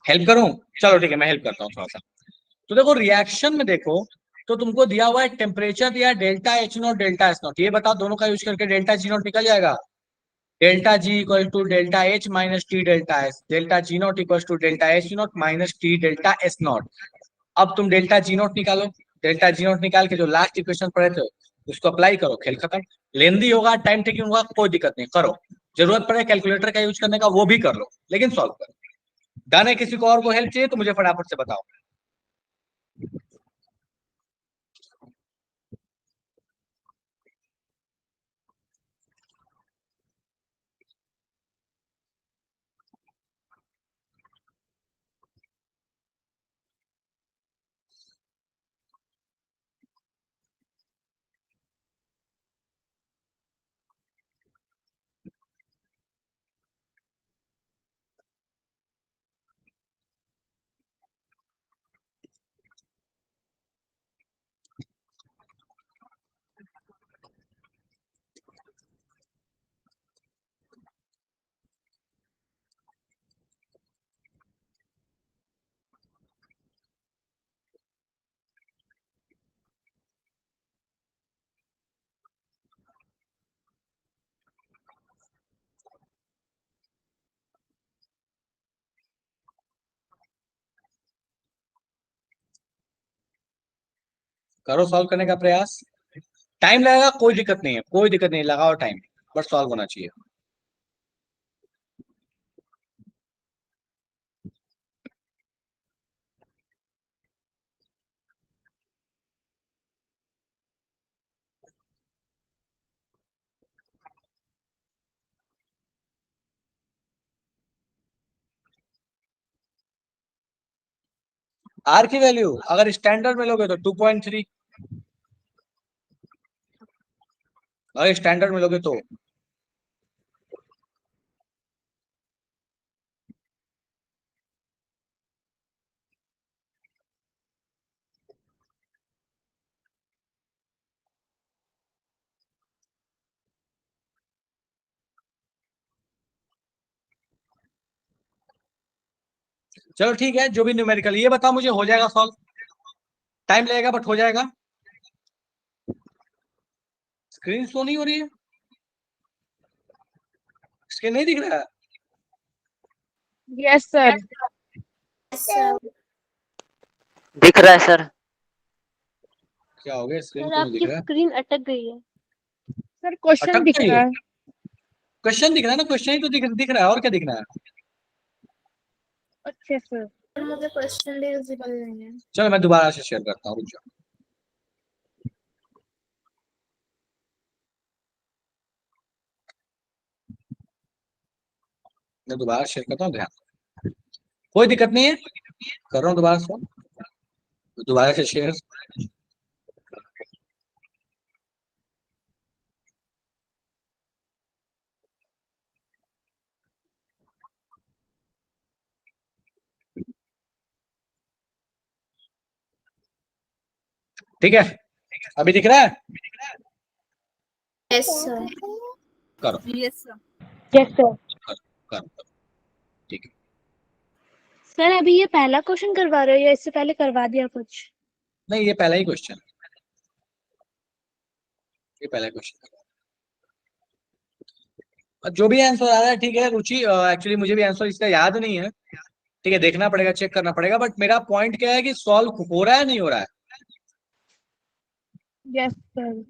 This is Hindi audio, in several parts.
हेल्प करूं? चलो ठीक है, मैं हेल्प करता हूँ थोड़ा सा। तो देखो रिएक्शन में देखो, तो तुमको दिया हुआ है टेम्परेचर दिया delta H not delta S not, ये बताओ दोनों का यूज करके डेल्टा जी नॉट निकल जाएगा। Delta G equal to delta H minus T delta S, delta G not equal to delta H not minus T delta S not. अब तुम डेल्टा जी नॉट निकालो। डेल्टा जी नॉट निकाल के जो लास्ट इक्वेशन पढ़े थे उसको अप्लाई करो, खेल खत्म। लेंदी होगा, टाइम टेकिंग होगा, कोई दिक्कत नहीं, करो। जरूरत पड़े कैलकुलेटर का यूज करने का वो भी कर लो, लेकिन सॉल्व करो। गाने किसी को और को हेल्प चाहिए तो मुझे फटाफट से बताओ। करो सॉल्व करने का प्रयास। टाइम लगेगा, कोई दिक्कत नहीं है, कोई दिक्कत नहीं, लगाओ टाइम, बस सॉल्व होना चाहिए। आर की वैल्यू अगर स्टैंडर्ड में लोगे तो 2.3, अगर स्टैंडर्ड में लोगे तो। चलो ठीक है, जो भी न्यूमेरिकल, ये बताओ मुझे हो जाएगा सॉल्व? टाइम लगेगा बट हो जाएगा। स्क्रीन शो नहीं हो रही है, स्क्रीन नहीं दिख रहा है। Yes sir. दिख रहा है सर। क्या हो गया, स्क्रीन सर क्यों नहीं दिख आपकी रहा है? स्क्रीन अटक गई है। सर क्वेश्चन अटक दिख गई रहा है? है। क्वेश्चन दिख रहा है ना, क्वेश्चन ही तो दिख रहा है, और क्या दिख रहा है? अच्छा सर। मुझे क्वेश्चन विजिबल नहीं है। चलो मैं दोबारा से शेयर करता हूँ, रुक जाओ। मैं दोबारा शेयर करता हूँ, ध्यान। कोई दिक्कत नहीं है, कर रहा हूँ दोबारा से, दोबारा से शेयर। ठीक है, अभी दिख रहा है? Yes sir. करो। Yes sir. Yes sir. करो, ठीक है। सर अभी ये पहला क्वेश्चन करवा रहे हो या इससे पहले करवा दिया कुछ? नहीं, ये पहला ही क्वेश्चन, ये पहला क्वेश्चन। जो भी आंसर आ रहा है ठीक है रुचि, एक्चुअली मुझे भी आंसर इसका याद नहीं है, ठीक है, देखना पड़ेगा, चेक करना पड़ेगा, बट मेरा पॉइंट क्या है कि सॉल्व हो रहा है नहीं हो रहा है। Yes sir.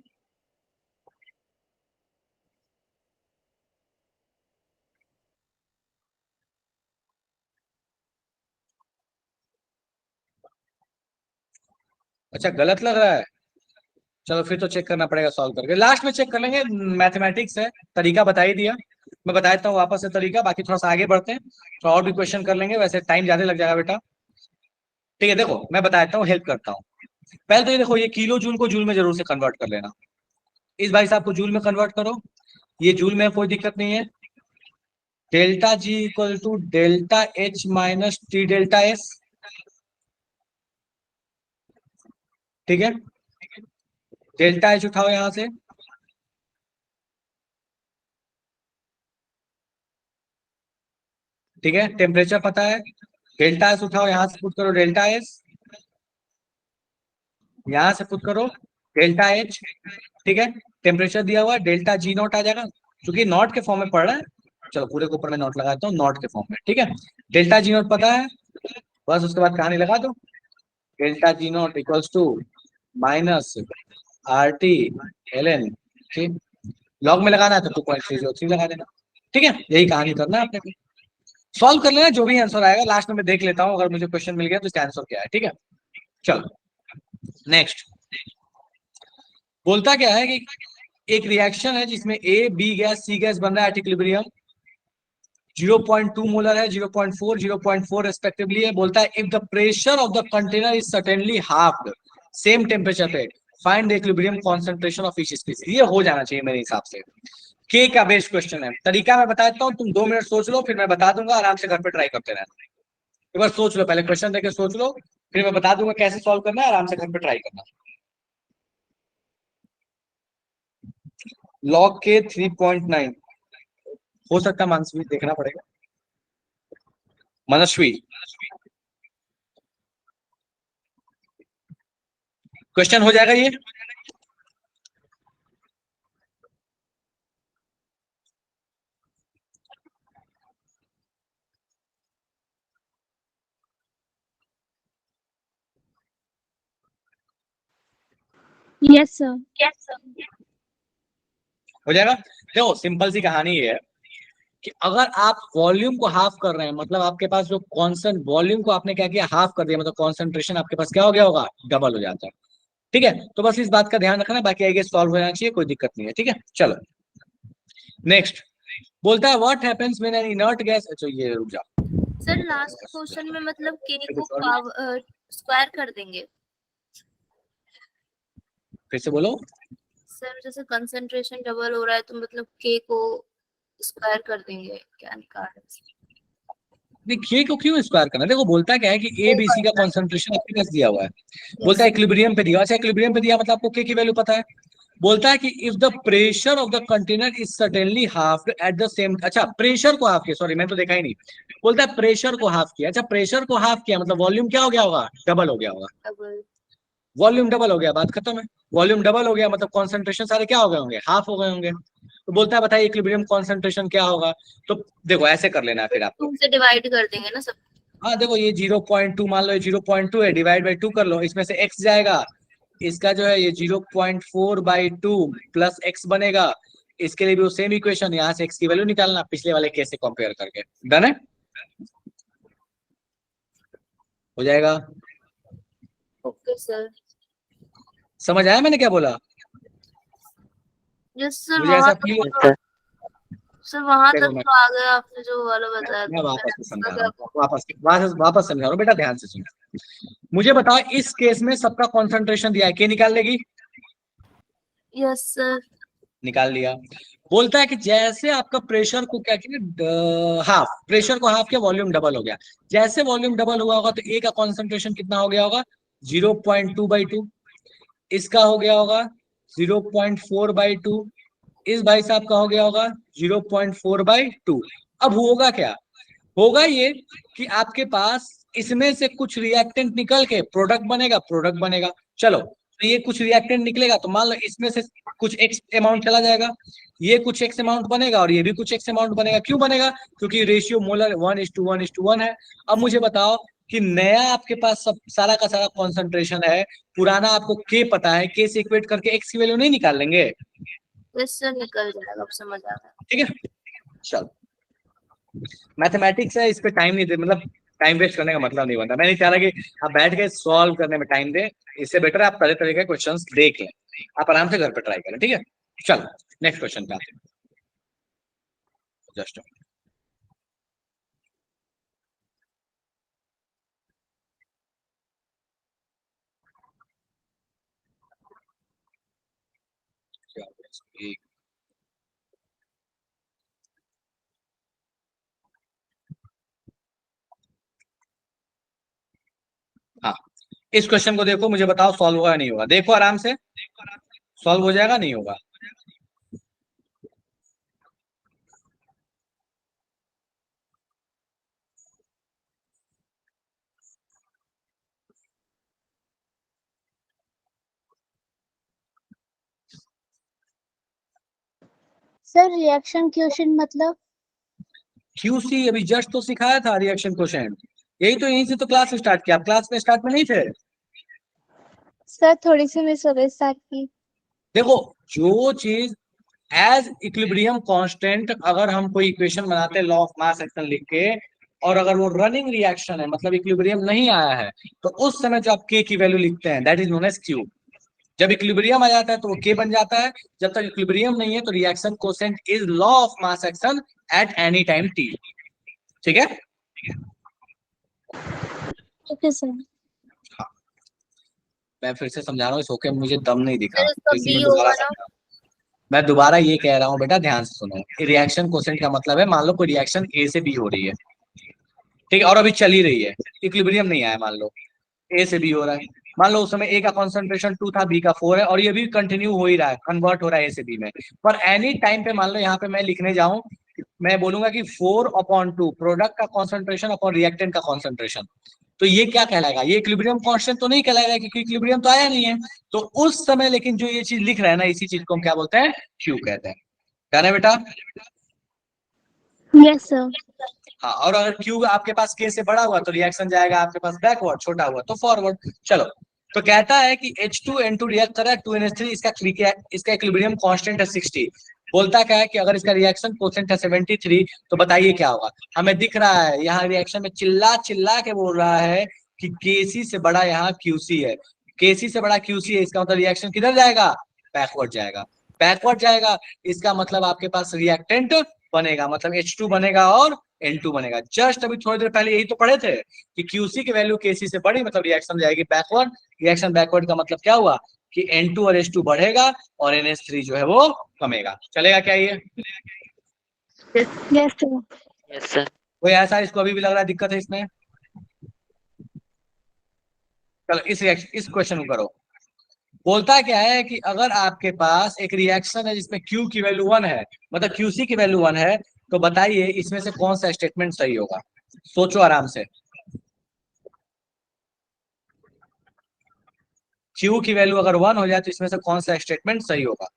अच्छा, गलत लग रहा है? चलो फिर तो चेक करना पड़ेगा, सॉल्व करके लास्ट में चेक कर लेंगे। मैथमेटिक्स है, तरीका बता ही दिया, मैं बता देता हूँ वापस से तरीका, बाकी थोड़ा सा आगे बढ़ते हैं, थोड़ा और भी क्वेश्चन कर लेंगे, वैसे टाइम ज्यादा लग जाएगा बेटा। ठीक है, देखो मैं बता देता हूँ, हेल्प करता हूँ। पहले तो ये देखो, ये किलो जूल को जूल में जरूर से कन्वर्ट कर लेना। इस भाई साहब को जूल में कन्वर्ट करो, ये जूल में कोई दिक्कत नहीं है। Delta G equal to delta H minus T delta S, ठीक है। डेल्टा एच उठाओ यहां से, ठीक है, टेम्परेचर पता है, डेल्टा एस उठाओ, यहां से पुट करो डेल्टा एस, यहां से पुट करो डेल्टा एच, ठीक है। टेम्परेचर दिया हुआ है, डेल्टा जी नॉट आ जाएगा, क्योंकि नॉट के फॉर्म में पड़ रहा है। चलो पूरे के ऊपर मैं नॉट लगाता हूँ, नॉट के फॉर्म में, ठीक है। डेल्टा जी नॉट पता है, बस उसके बाद कहानी लगा दो, delta G not equals to minus R T L N, ठीक। लॉग में लगाना है तो 2.303 लगा देना, ठीक है। यही कहानी करना है आपने भी, सॉल्व कर लेना, जो भी आंसर आएगा लास्ट में मैं देख लेता हूँ, अगर मुझे क्वेश्चन मिल गया तो इसका आंसर क्या है, ठीक है। चलो नेक्स्ट, बोलता क्या है कि एक रिएक्शन है जिसमें A B gas C gas बन रहा है एट इक्विलिब्रियम, 0.2 मोलर है, 0.4 0.4 रेस्पेक्टिवली है। बोलता है if the pressure of the container is certainly half same temperature पे, find the equilibrium concentration of each species. ये हो जाना चाहिए मेरे हिसाब से, के का बेस्ड क्वेश्चन है। तरीका मैं बता देता हूँ, तुम 2 मिनट सोच लो, फिर मैं बता दूंगा, आराम से घर पे ट्राई करते रहना। एक बार सोच लो, पहले क्वेश्चन देके सोच लो, फिर मैं बता दूंगा कैसे सॉल्व करना है, आराम से घर पे ट्राई करना। लॉग के 3.9 हो सकता है, मानसवी देखना पड़ेगा, मनस्वी। क्वेश्चन हो जाएगा ये, यस सर। हो जाएगा। देखो सिंपल सी कहानी ये है कि अगर आप वॉल्यूम को हाफ कर रहे हैं, मतलब आपके पास जो कॉन्सेंट वॉल्यूम को आपने क्या किया, हाफ कर दिया, मतलब कॉन्सेंट्रेशन आपके पास क्या हो गया होगा, डबल हो जाता है, ठीक है। तो बस इस बात का ध्यान रखना, बाकी आगे सॉल्व हो जाना चाहिए, कोई दिक्कत नहीं है, ठीक है। चलो नेक्स्ट, बोलता है what happens when an inert gas, अच्छा ये रुक जा, सर लास्ट क्वेश्चन में मतलब के को पावर स्क्वायर कर देंगे। फिर से बोलो। सर जैसे कंसंट्रेशन डबल हो रहा है तो मतलब के को स्क्वायर कर देंगे, क्या निकाल रहे हैं? देखिए को क्यों स्क्वायर करना, देखो बोलता क्या है कि ए बी सी का कॉन्सेंट्रेशन आपके पास दिया हुआ है, बोलता है इक्विलिब्रियम पे दिया, अच्छा इक्विलिब्रियम पे दिया मतलब आपको के की वैल्यू पता है। बोलता है कि if the pressure of the container is certainly half at the same, अच्छा प्रेशर को हाफ किया, सॉरी मैंने तो देखा ही नहीं। बोलता है प्रेशर को हाफ किया, अच्छा प्रेशर को हाफ किया मतलब वॉल्यूम क्या हो गया होगा, डबल हो गया होगा। डबल। वॉल्यूम डबल हो गया, बात खत्म है। वॉल्यूम डबल हो गया मतलब कॉन्सेंट्रेशन सारे क्या हो गए होंगे, हाफ हो गए होंगे। तो बोलता है बताइए इक्विलिब्रियम कॉन्सेंट्रेशन क्या होगा। तो देखो ऐसे कर लेना है फिर आपको, 2 से डिवाइड कर देंगे ना सब। हाँ देखो ये 0.2 मान लो, ये 0.2 है, डिवाइड बाई 2 कर लो, इसमें से x जाएगा, इसका जो है ये 0.4/2 प्लस x बनेगा। इसके लिए भी वो सेम इक्वेशन, यहाँ से x की वैल्यू निकालना, पिछले वाले केस से कंपेयर करके, डन है, हो जाएगा। Okay sir. समझ आया मैंने क्या बोला, यस सर, मुझे वहां ऐसा फील तक सर सर वहां देखो तक मैं तो आ गया, आपने जो वाला बताया मैं तो वापस से समझा रहा क्या। हूँ, वापस वापस वापस समझा रहा हूँ बेटा, ध्यान से सुनो। मुझे बताओ इस केस में सबका कॉन्सेंट्रेशन दिया है, के निकाल लेगी, यस सर। निकाल लिया। बोलता है कि जैसे आपका प्रेशर को क्या किया, हाफ, प्रेशर को हाफ किया, वॉल्यूम डबल हो गया। जैसे वॉल्यूम डबल हुआ होगा तो ए का कॉन्सेंट्रेशन कितना हो गया होगा, 0.2/2, इसका हो गया होगा 0.4/2, इस भाई साहब का हो गया होगा 0.4/2। अब होगा क्या, होगा ये कि आपके पास इसमें से कुछ रिएक्टेंट निकल के प्रोडक्ट बनेगा, प्रोडक्ट बनेगा। चलो तो ये कुछ रिएक्टेंट निकलेगा तो मान लो इसमें से कुछ एक्स अमाउंट चला जाएगा, ये कुछ एक्स अमाउंट बनेगा और ये भी कुछ एक्स अमाउंट बनेगा। क्यों बनेगा, क्योंकि रेशियो मोलर 1:1:1 है। अब मुझे बताओ कि नया आपके पास सब सारा का सारा कॉन्सेंट्रेशन है, पुराना आपको के पता है, के से इक्वेट करके एक्स की वैल्यू नहीं निकाल लेंगे, यस सर, निकल जाएगा, अब समझ आ गया। ठीक है। चलो मैथमेटिक्स है, इस पे टाइम नहीं दे, मतलब टाइम वेस्ट करने का मतलब नहीं बनता। मैं नहीं चाह रहा कि आप बैठ के सॉल्व करने में टाइम दें, इससे बेटर है आप तरह तरह के क्वेश्चंस देख लें, आप आराम से घर पे ट्राई करें, ठीक है। चलो नेक्स्ट क्वेश्चन पे आते हैं, जस्ट हाँ, इस क्वेश्चन को देखो, मुझे बताओ सॉल्व होगा या नहीं होगा, देखो आराम से, सॉल्व हो जाएगा नहीं होगा। सर रिएक्शन क्वेश्चन मतलब? क्यूसी अभी जस्ट तो सिखाया था रिएक्शन क्वेश्चन, यही तो, यहीं से तो क्लास स्टार्ट किया, आप क्लास में स्टार्ट में नहीं थे। सर थोड़ी सी मिस हो गई स्टार्ट की। देखो, जो चीज एज इक्विलिब्रियम कांस्टेंट, अगर हम कोई इक्वेशन बनाते हैं लॉ ऑफ मास एक्शन लिख के, और अगर वो रनिंग रिएक्शन है मतलब इक्विलिब्रियम नहीं आया है, तो उस समय जो आप के की वैल्यू लिखते हैं that is known as Q. जब इक्विलिब्रियम आ जाता है तो वो के बन जाता है, जब तक इक्विलिब्रियम नहीं है तो reaction quotient is law of mass action at any time T. ठीक है, ओके सर। मैं फिर से समझा रहा हूँ, इस ओके मुझे दम नहीं दिखा, सर तो इसका इसीलिए बी मैं दोबारा होगा ना? समझा रहा हूँ। मैं दोबारा ये कह रहा हूँ बेटा, ध्यान से सुनो, रिएक्शन कोसेंट का मतलब है मान लो कोई रिएक्शन ए से बी हो रही है, ठीक है, और अभी चली रही है, इक्विलिब्रियम नहीं आया, मान लो ए से बी हो रहा है, मान लो उस समय ए का कॉन्सेंट्रेशन 2 था, बी का 4 है, और ये भी कंटिन्यू हो ही रहा है, कन्वर्ट हो रहा है ए से बी में, पर एनी टाइम पे मान लो यहाँ पे मैं लिखने जाऊं, मैं बोलूंगा कि 4/2 प्रोडक्ट का कॉन्सेंट्रेशन अपॉन रिएक्टेंट का कॉन्सेंट्रेशन, तो ये क्या कहलाएगा, ये इक्विलिब्रियम कांस्टेंट तो नहीं कहलाएगा, क्योंकि इक्विलिब्रियम तो आया नहीं है। तो उस समय लेकिन जो ये चीज लिख रहा है ना, इसी चीज को हम क्या बोलते हैं, क्यू कहते हैं, क्या है बेटा। Yes sir. हाँ, और अगर क्यू आपके पास के से बड़ा हुआ तो रिएक्शन जाएगा आपके पास बैकवर्ड, छोटा हुआ तो फॉरवर्ड। चलो, तो कहता है कि H2N2 रिएक्ट कर रहा है 2NH3, इसका इक्विलिब्रियम कांस्टेंट है 60। बोलता क्या है कि अगर इसका रिएक्शन कोसेंट है 73, तो बताइए क्या होगा। हमें दिख रहा है यहाँ रिएक्शन में चिल्ला चिल्ला के बोल रहा है कि केसी से बड़ा यहाँ क्यूसी है, केसी से बड़ा क्यूसी है, इसका मतलब रिएक्शन किधर जाएगा, बैकवर्ड जाएगा, बैकवर्ड जाएगा, इसका मतलब आपके पास रिएक्टेंट बनेगा, मतलब H2 बनेगा और N2 बनेगा। जस्ट अभी थोड़ी देर पहले यही तो पढ़े थे कि QC की वैल्यू KC से बड़ी, मतलब रिएक्शन जाएगी बैकवर्ड, रिएक्शन बैकवर्ड का मतलब क्या हुआ कि N2 और H2 बढ़ेगा और NH3 जो है वो कमेगा। चलेगा क्या ये? Yes sir. Yes sir. कोई ऐसा इसको अभी भी लग रहा है दिक्कत है इसमें? चलो इस क्वेश्चन को करो। बोलता क्या है कि अगर आपके पास एक रिएक्शन है जिसमें Q की वैल्यू 1 है, मतलब QC की वैल्यू 1 है, तो बताइए इसमें से कौन सा स्टेटमेंट सही होगा, सोचो आराम से। Q की वैल्यू अगर 1 हो जाए तो इसमें से कौन सा स्टेटमेंट सही होगा?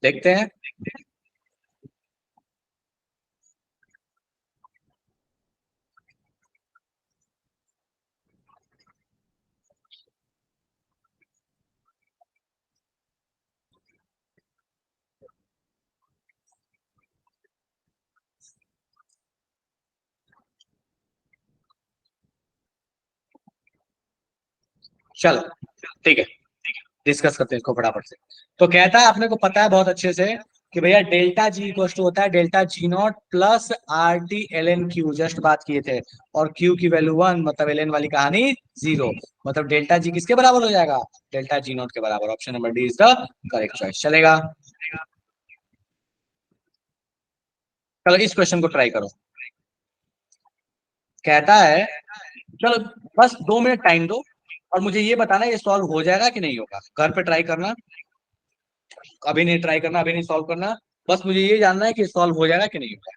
देखते हैं। चलो ठीक है, डिस्कस करते हैं इसको फटाफट से। तो कहता है अपने को पता है बहुत अच्छे से कि भैया डेल्टा जी इक्वल टू होता है delta G not plus R T L N Q, just बात किए थे, और क्यू की वैल्यू 1, मतलब एल एन वाली कहानी 0, मतलब डेल्टा जी किसके बराबर हो जाएगा, डेल्टा जी नॉट के बराबर। Option number D is the correct choice. चलेगा? चलो इस क्वेश्चन को ट्राई करो। कहता है, चलो बस 2 मिनट टाइम दो और मुझे ये बताना ये सॉल्व हो जाएगा कि नहीं होगा, घर पे ट्राई करना, अभी नहीं ट्राई करना, अभी नहीं सॉल्व करना, बस मुझे ये जानना है कि सॉल्व हो जाएगा कि नहीं होगा।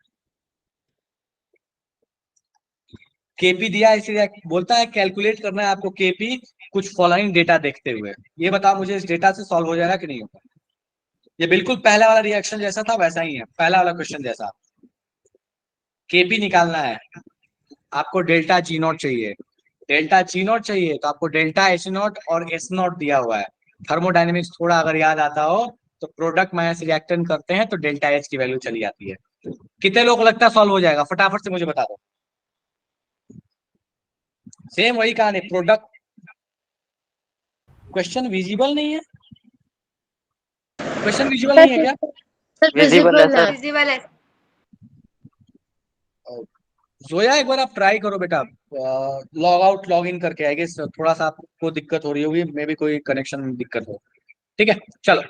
केपी दिया है, इसलिए बोलता है कैलकुलेट करना है आपको केपी कुछ फॉलोइंग डेटा देखते हुए। ये बताओ मुझे इस डेटा से सॉल्व हो जाएगा कि नहीं होगा। ये बिल्कुल पहला वाला रिएक्शन जैसा था वैसा ही है, पहला वाला क्वेश्चन जैसा। केपी निकालना है आपको, डेल्टा जी नॉट चाहिए, डेल्टा जी नॉट चाहिए तो आपको डेल्टा एच नॉट और एस नॉट दिया हुआ है। थर्मोडाइनमिक्स थोड़ा अगर याद आता हो तो प्रोडक्ट माइनस रिएक्टेंट करते हैं तो डेल्टा एच की वैल्यू चली जाती है। कितने लोग लगता है सॉल्व हो जाएगा, फटाफट से मुझे बता दो। सेम वही कहानी, प्रोडक्ट। क्वेश्चन विजिबल नहीं है, क्वेश्चन विजिबल नहीं है क्या? सर विजिबल है सर। विजिबल है। जोया एक बार आप ट्राई करो बेटा, लॉग आउट लॉग इन करके आएगी, थोड़ा सा आपको दिक्कत हो रही होगी, मे भी कोई कनेक्शन में दिक्कत हो। ठीक है चलो,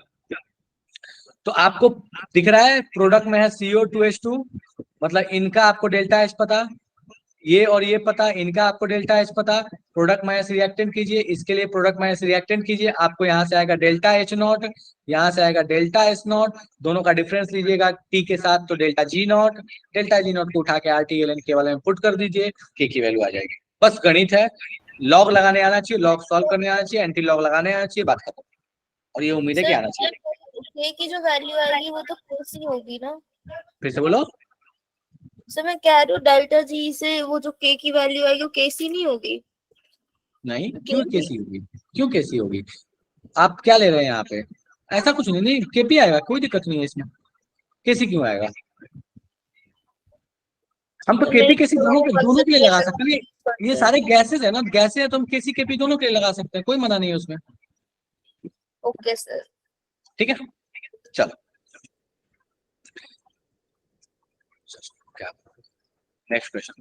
तो आपको दिख रहा है प्रोडक्ट में है CO2H2, मतलब इनका आपको डेल्टा एच पता, ये और ये पता, इनका आपको डेल्टा एच पता, प्रोडक्ट माइनस रिएक्टेंट कीजिए, इसके लिए प्रोडक्ट माइनस रिएक्टेंट कीजिए, आपको यहाँ से आएगा डेल्टा एच नॉट, यहाँ से आएगा डेल्टा एस नॉट, दोनों का डिफरेंस लीजिएगा टी के साथ तो delta G not, delta G not को उठा के RTLN केवल में पुट कर दीजिए, के की वैल्यू आ जाएगी। बस गणित है, लॉग लगाने आना चाहिए, लॉग सॉल्व करने आना चाहिए, एंटी लॉग लगाने आना चाहिए, बात खत्म। और ये उम्मीद है कि आना चाहिए। के की जो वैल्यू आएगी वो तो कैसी होगी ना? फिर से बोलो। सर मैं कह रही हूँ डेल्टा जी से वो जो के की वैल्यू आएगी वो कैसी नहीं होगी? नहीं, क्यों कैसी होगी, क्यों कैसी होगी? आप क्या ले रहे हैं यहाँ पे? ऐसा कुछ नहीं, नहीं केपी आएगा, कोई दिक्कत नहीं है इसमें, कैसी क्यों आएगा? हम तो केपी कैसी दोनों के लिए लगा सकते हैं, ये सारे गैसेज है ना, गैसेज है तो हम केसी केपी दोनों के लिए लगा सकते हैं, कोई मना नहीं है उसमें। Okay sir. ठीक है, चलो क्या नेक्स्ट क्वेश्चन।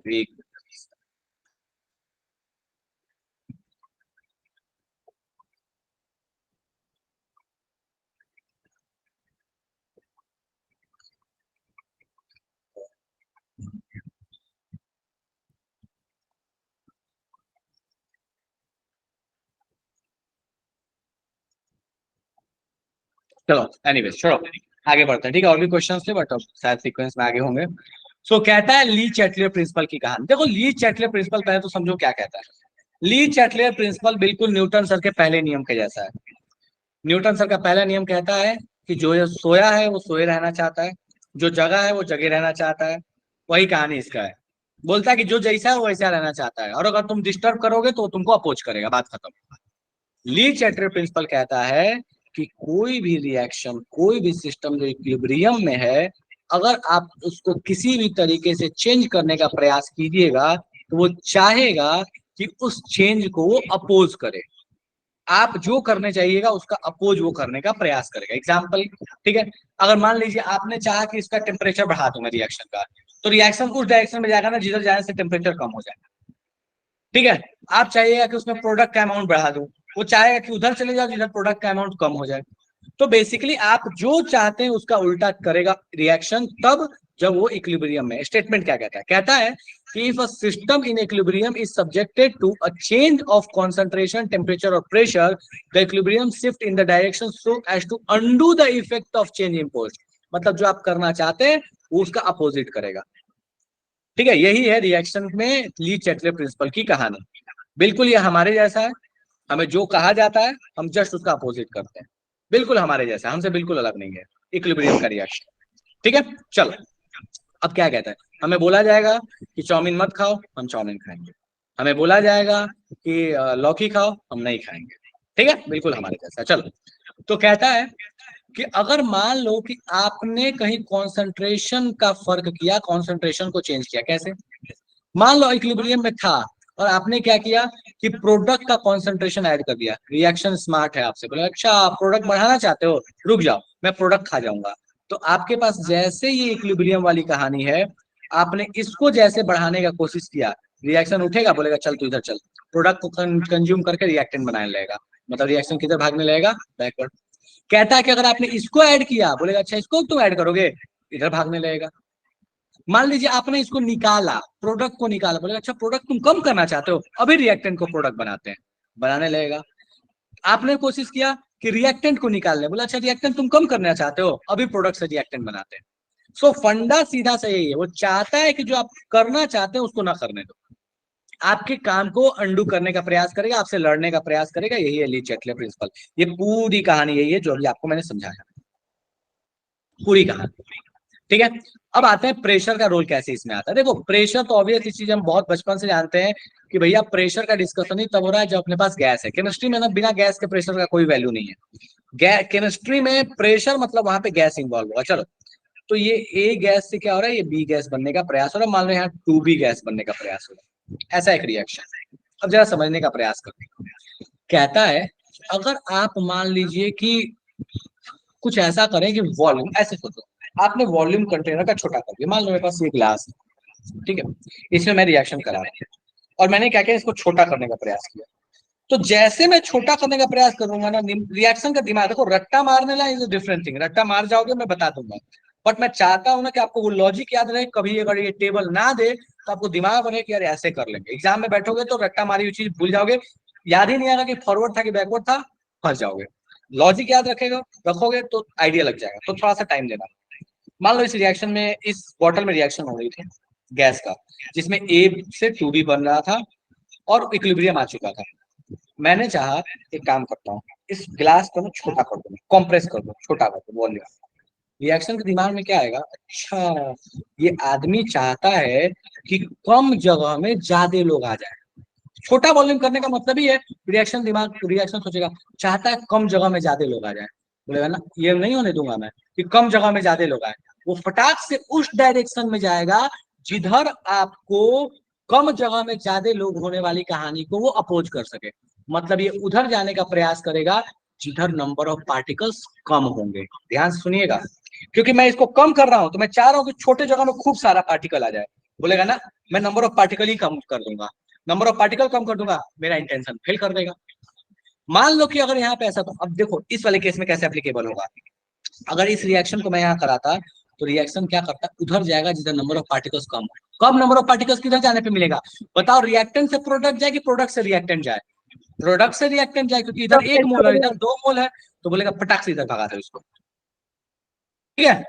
चलो एनीवेज छोड़ो, आगे बढ़ते हैं। ठीक है, और भी क्वेश्चंस थे बट अब शायद सीक्वेंस में आगे होंगे। सो कहता है ली चैटलियर प्रिंसिपल की कहानी। देखो ली चैटलियर प्रिंसिपल पहले तो समझो क्या कहता है। ली चैटलियर प्रिंसिपल बिल्कुल न्यूटन सर के पहले नियम के जैसा है। न्यूटन सर का पहला नियम कहता है कि जो ये सोया है वो सोए रहना चाहता है, जो जगह है वो जगे रहना चाहता है। वही कहानी इसका है, बोलता है कि जो जैसा है वो वैसा रहना चाहता है, और अगर तुम डिस्टर्ब करोगे तो तुमको अपोज करेगा, बात खत्म। ली चैटलियर प्रिंसिपल कहता है कि कोई भी रिएक्शन, कोई भी सिस्टम जो इक्विलिब्रियम में है, अगर आप उसको किसी भी तरीके से चेंज करने का प्रयास कीजिएगा तो वो चाहेगा कि उस चेंज को वो अपोज करे। आप जो करने चाहिएगा उसका अपोज वो करने का प्रयास करेगा। एग्जाम्पल, ठीक है, अगर मान लीजिए आपने चाहा कि इसका टेम्परेचर बढ़ा दूंगा रिएक्शन का, तो रिएक्शन उस डायरेक्शन में जाएगा ना जिधर जाने से टेम्परेचर कम हो जाएगा। ठीक है, आप चाहिएगा कि उसमें प्रोडक्ट का अमाउंट बढ़ा दूं, वो चाहेगा कि उधर चले जाओ जिधर प्रोडक्ट का अमाउंट कम हो जाए। तो बेसिकली आप जो चाहते हैं उसका उल्टा करेगा रिएक्शन, तब जब वो इक्विलिब्रियम में। स्टेटमेंट क्या कहता है? कहता है कि if a system in equilibrium is subjected to a change of concentration, temperature और pressure, the equilibrium shift in the direction so as to undo the effect of change imposed. मतलब जो आप करना चाहते हैं वो उसका अपोजिट करेगा। ठीक है, यही है रिएक्शन में ली चैटलियर प्रिंसिपल की कहानी। बिल्कुल ये हमारे जैसा है, हमें जो कहा जाता है हम जस्ट उसका अपोजिट करते हैं, बिल्कुल हमारे जैसा, हमसे बिल्कुल अलग नहीं है इक्विलिब्रियम का रिएक्शन। ठीक है, चलो अब क्या कहता है? हमें बोला जाएगा कि चाउमीन मत खाओ, हम चाउमीन खाएंगे। हमें बोला जाएगा कि लौकी खाओ, हम नहीं खाएंगे। ठीक है, बिल्कुल हमारे जैसा। चलो, तो कहता है कि अगर मान लो कि आपने कहीं कॉन्सेंट्रेशन का फर्क किया, कॉन्सेंट्रेशन को चेंज किया, कैसे? मान लो इक्विलिब्रियम में था और आपने क्या किया कि प्रोडक्ट का कॉन्सेंट्रेशन ऐड कर दिया। रिएक्शन स्मार्ट है, आपसे बोला अच्छा आप प्रोडक्ट बढ़ाना चाहते हो, रुक जाओ मैं प्रोडक्ट खा जाऊंगा। तो आपके पास जैसे ये इक्विलिब्रियम वाली कहानी है, आपने इसको जैसे बढ़ाने का कोशिश किया, रिएक्शन उठेगा, बोलेगा चल तू इधर चल, प्रोडक्ट को कंज्यूम करके रिएक्टेंट बनाने लगेगा, मतलब रिएक्शन किधर भागने लगेगा? बैकवर्ड। कहता है कि अगर आपने इसको ऐड किया, बोलेगा अच्छा इसको तुम ऐड करोगे, इधर भागने लगेगा। मान लीजिए आपने इसको निकाला, प्रोडक्ट को निकाला, बोलेगा अच्छा प्रोडक्ट तुम कम करना चाहते हो, अभी रिएक्टेंट को प्रोडक्ट बनाते हैं, बनाने लगेगा। आपने कोशिश किया कि रिएक्टेंट को निकालने, बोला अच्छा रिएक्टेंट तुम कम करना चाहते हो, अभी प्रोडक्ट से रिएक्टेंट बनाते हैं। सो फंडा सीधा सा यही है, वो चाहता है कि जो आप करना चाहते हैं उसको ना करने दो, आपके काम को अंडू करने का प्रयास करेगा, आपसे लड़ने का प्रयास करेगा। यही है ली चैटलियर प्रिंसिपल। ये पूरी कहानी यही है जो अभी आपको मैंने समझाया, पूरी कहानी। ठीक है, अब आते हैं प्रेशर का रोल कैसे इसमें आता है। देखो प्रेशर तो ऑब्वियस चीज हम बहुत बचपन से जानते हैं कि भैया प्रेशर का डिस्कशन ही तब हो रहा है जब अपने पास गैस है। केमिस्ट्री में ना बिना गैस के प्रेशर का कोई वैल्यू नहीं है। केमिस्ट्री में प्रेशर मतलब वहां पे गैस इन्वॉल्व होगा। चलो, तो ये ए गैस से क्या हो रहा है, ये बी गैस बनने का प्रयास हो रहा है, मान लो यहाँ 2B गैस बनने का प्रयास हो रहा है, ऐसा एक रिएक्शन। अब जरा समझने का प्रयास करते हैं। कहता है अगर आप मान लीजिए कि कुछ ऐसा करें कि वॉल्यूम, ऐसे सोचो आपने वॉल्यूम कंटेनर का छोटा कर दिया, मान लो मेरे पास ये ग्लास है, ठीक है, इसमें मैं रिएक्शन करा रहा हूँ और मैंने क्या किया, इसको छोटा करने का प्रयास किया। तो जैसे मैं छोटा करने का प्रयास करूंगा ना, रिएक्शन का दिमाग, देखो रट्टा मारने ला इज डिफरेंट थिंग, रट्टा मार जाओगे मैं बता दूंगा, बट मैं चाहता हूं ना कि आपको वो लॉजिक याद रहे, कभी अगर ये टेबल ना दे तो आपको दिमाग बने कि यार ऐसे कर लेंगे। एग्जाम में बैठोगे तो रट्टा मारी हुई चीज भूल जाओगे, याद ही नहीं आएगा कि फॉरवर्ड था कि बैकवर्ड था, फंस जाओगे। लॉजिक याद रखोगे तो आइडिया लग जाएगा, तो थोड़ा सा टाइम देना। मान लो इस रिएक्शन में, इस बॉटल में रिएक्शन हो रही थी गैस का, जिसमें A से 2B बन रहा था और इक्विलिब्रियम आ चुका था। मैंने चाहा एक काम करता हूँ, इस गिलास को मैं छोटा कर दूं, कॉम्प्रेस कर दूं, छोटा कर दूं वॉल्यूम। रिएक्शन के दिमाग में क्या आएगा, अच्छा ये आदमी चाहता है कि कम जगह में ज्यादा लोग आ जाए। छोटा वॉल्यूम करने का मतलब ही है, रिएक्शन सोचेगा चाहता है कम जगह में ज्यादा लोग आ जाए, बोलेगा ना ये नहीं होने दूंगा मैं कि कम जगह में ज्यादा लोग आए। वो फटाक से उस डायरेक्शन में जाएगा जिधर आपको कम जगह में ज्यादा लोग होने वाली कहानी को वो अपोज कर सके। मतलब ये उधर जाने का प्रयास करेगा जिधर नंबर ऑफ पार्टिकल्स कम होंगे। ध्यान से सुनिएगा, क्योंकि मैं इसको कम कर रहा हूं तो मैं चाह रहा हूं कि छोटे जगह में खूब सारा पार्टिकल आ जाए। बोलेगा ना मैं नंबर ऑफ पार्टिकल ही कम कर दूंगा, नंबर ऑफ पार्टिकल कम कर दूंगा, मेरा इंटेंशन फेल कर देगा। मान लो कि अगर यहाँ पे ऐसा, तो अब देखो इस वाले केस में कैसे एप्लीकेबल होगा। अगर इस रिएक्शन को मैं यहाँ कराता तो रिएक्शन क्या करता, उधर जाएगा जिधर नंबर ऑफ पार्टिकल्स कम हो। कम नंबर ऑफ पार्टिकल्स किधर जाने पे मिलेगा, बताओ, रिएक्टेंट से प्रोडक्ट जाए कि प्रोडक्ट से रिएक्टेंट जाए? प्रोडक्ट से रिएक्टेंट जाए, क्योंकि इधर 1 मोल है इधर 2 मोल है, तो बोलेगा पटाख से इधर भगा दो इसको। ठीक है,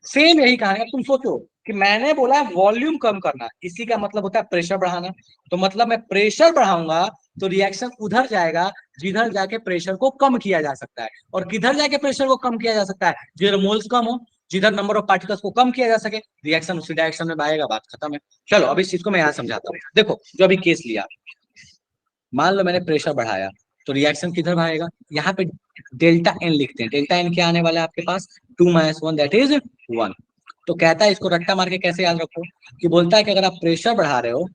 सेम यही कहानी। अब तुम सोचो कि मैंने बोला वॉल्यूम कम करना, इसी का मतलब होता है प्रेशर बढ़ाना। तो मतलब मैं प्रेशर बढ़ाऊंगा तो रिएक्शन उधर जाएगा जिधर जाके प्रेशर को कम किया जा सकता है। और किधर जाके प्रेशर को कम किया जा सकता है, जिधर मोल्स कम हो, जिधर नंबर ऑफ पार्टिकल्स को कम किया जा सके, रिएक्शन उसी डायरेक्शन में आएगा, बात खत्म है। चलो अब इस चीज को मैं यहाँ समझाता हूँ। देखो जो अभी केस लिया, मान लो मैंने प्रेशर बढ़ाया तो रिएक्शन किधर भागेगा, यहाँ पे डेल्टा एन लिखते हैं। डेल्टा एन क्या आने वाला है आपके पास, 2 - 1 दैट इज 1। तो कहता है, इसको रट्टा मार के कैसे याद रखो, कि बोलता है कि अगर आप प्रेशर बढ़ा रहे हो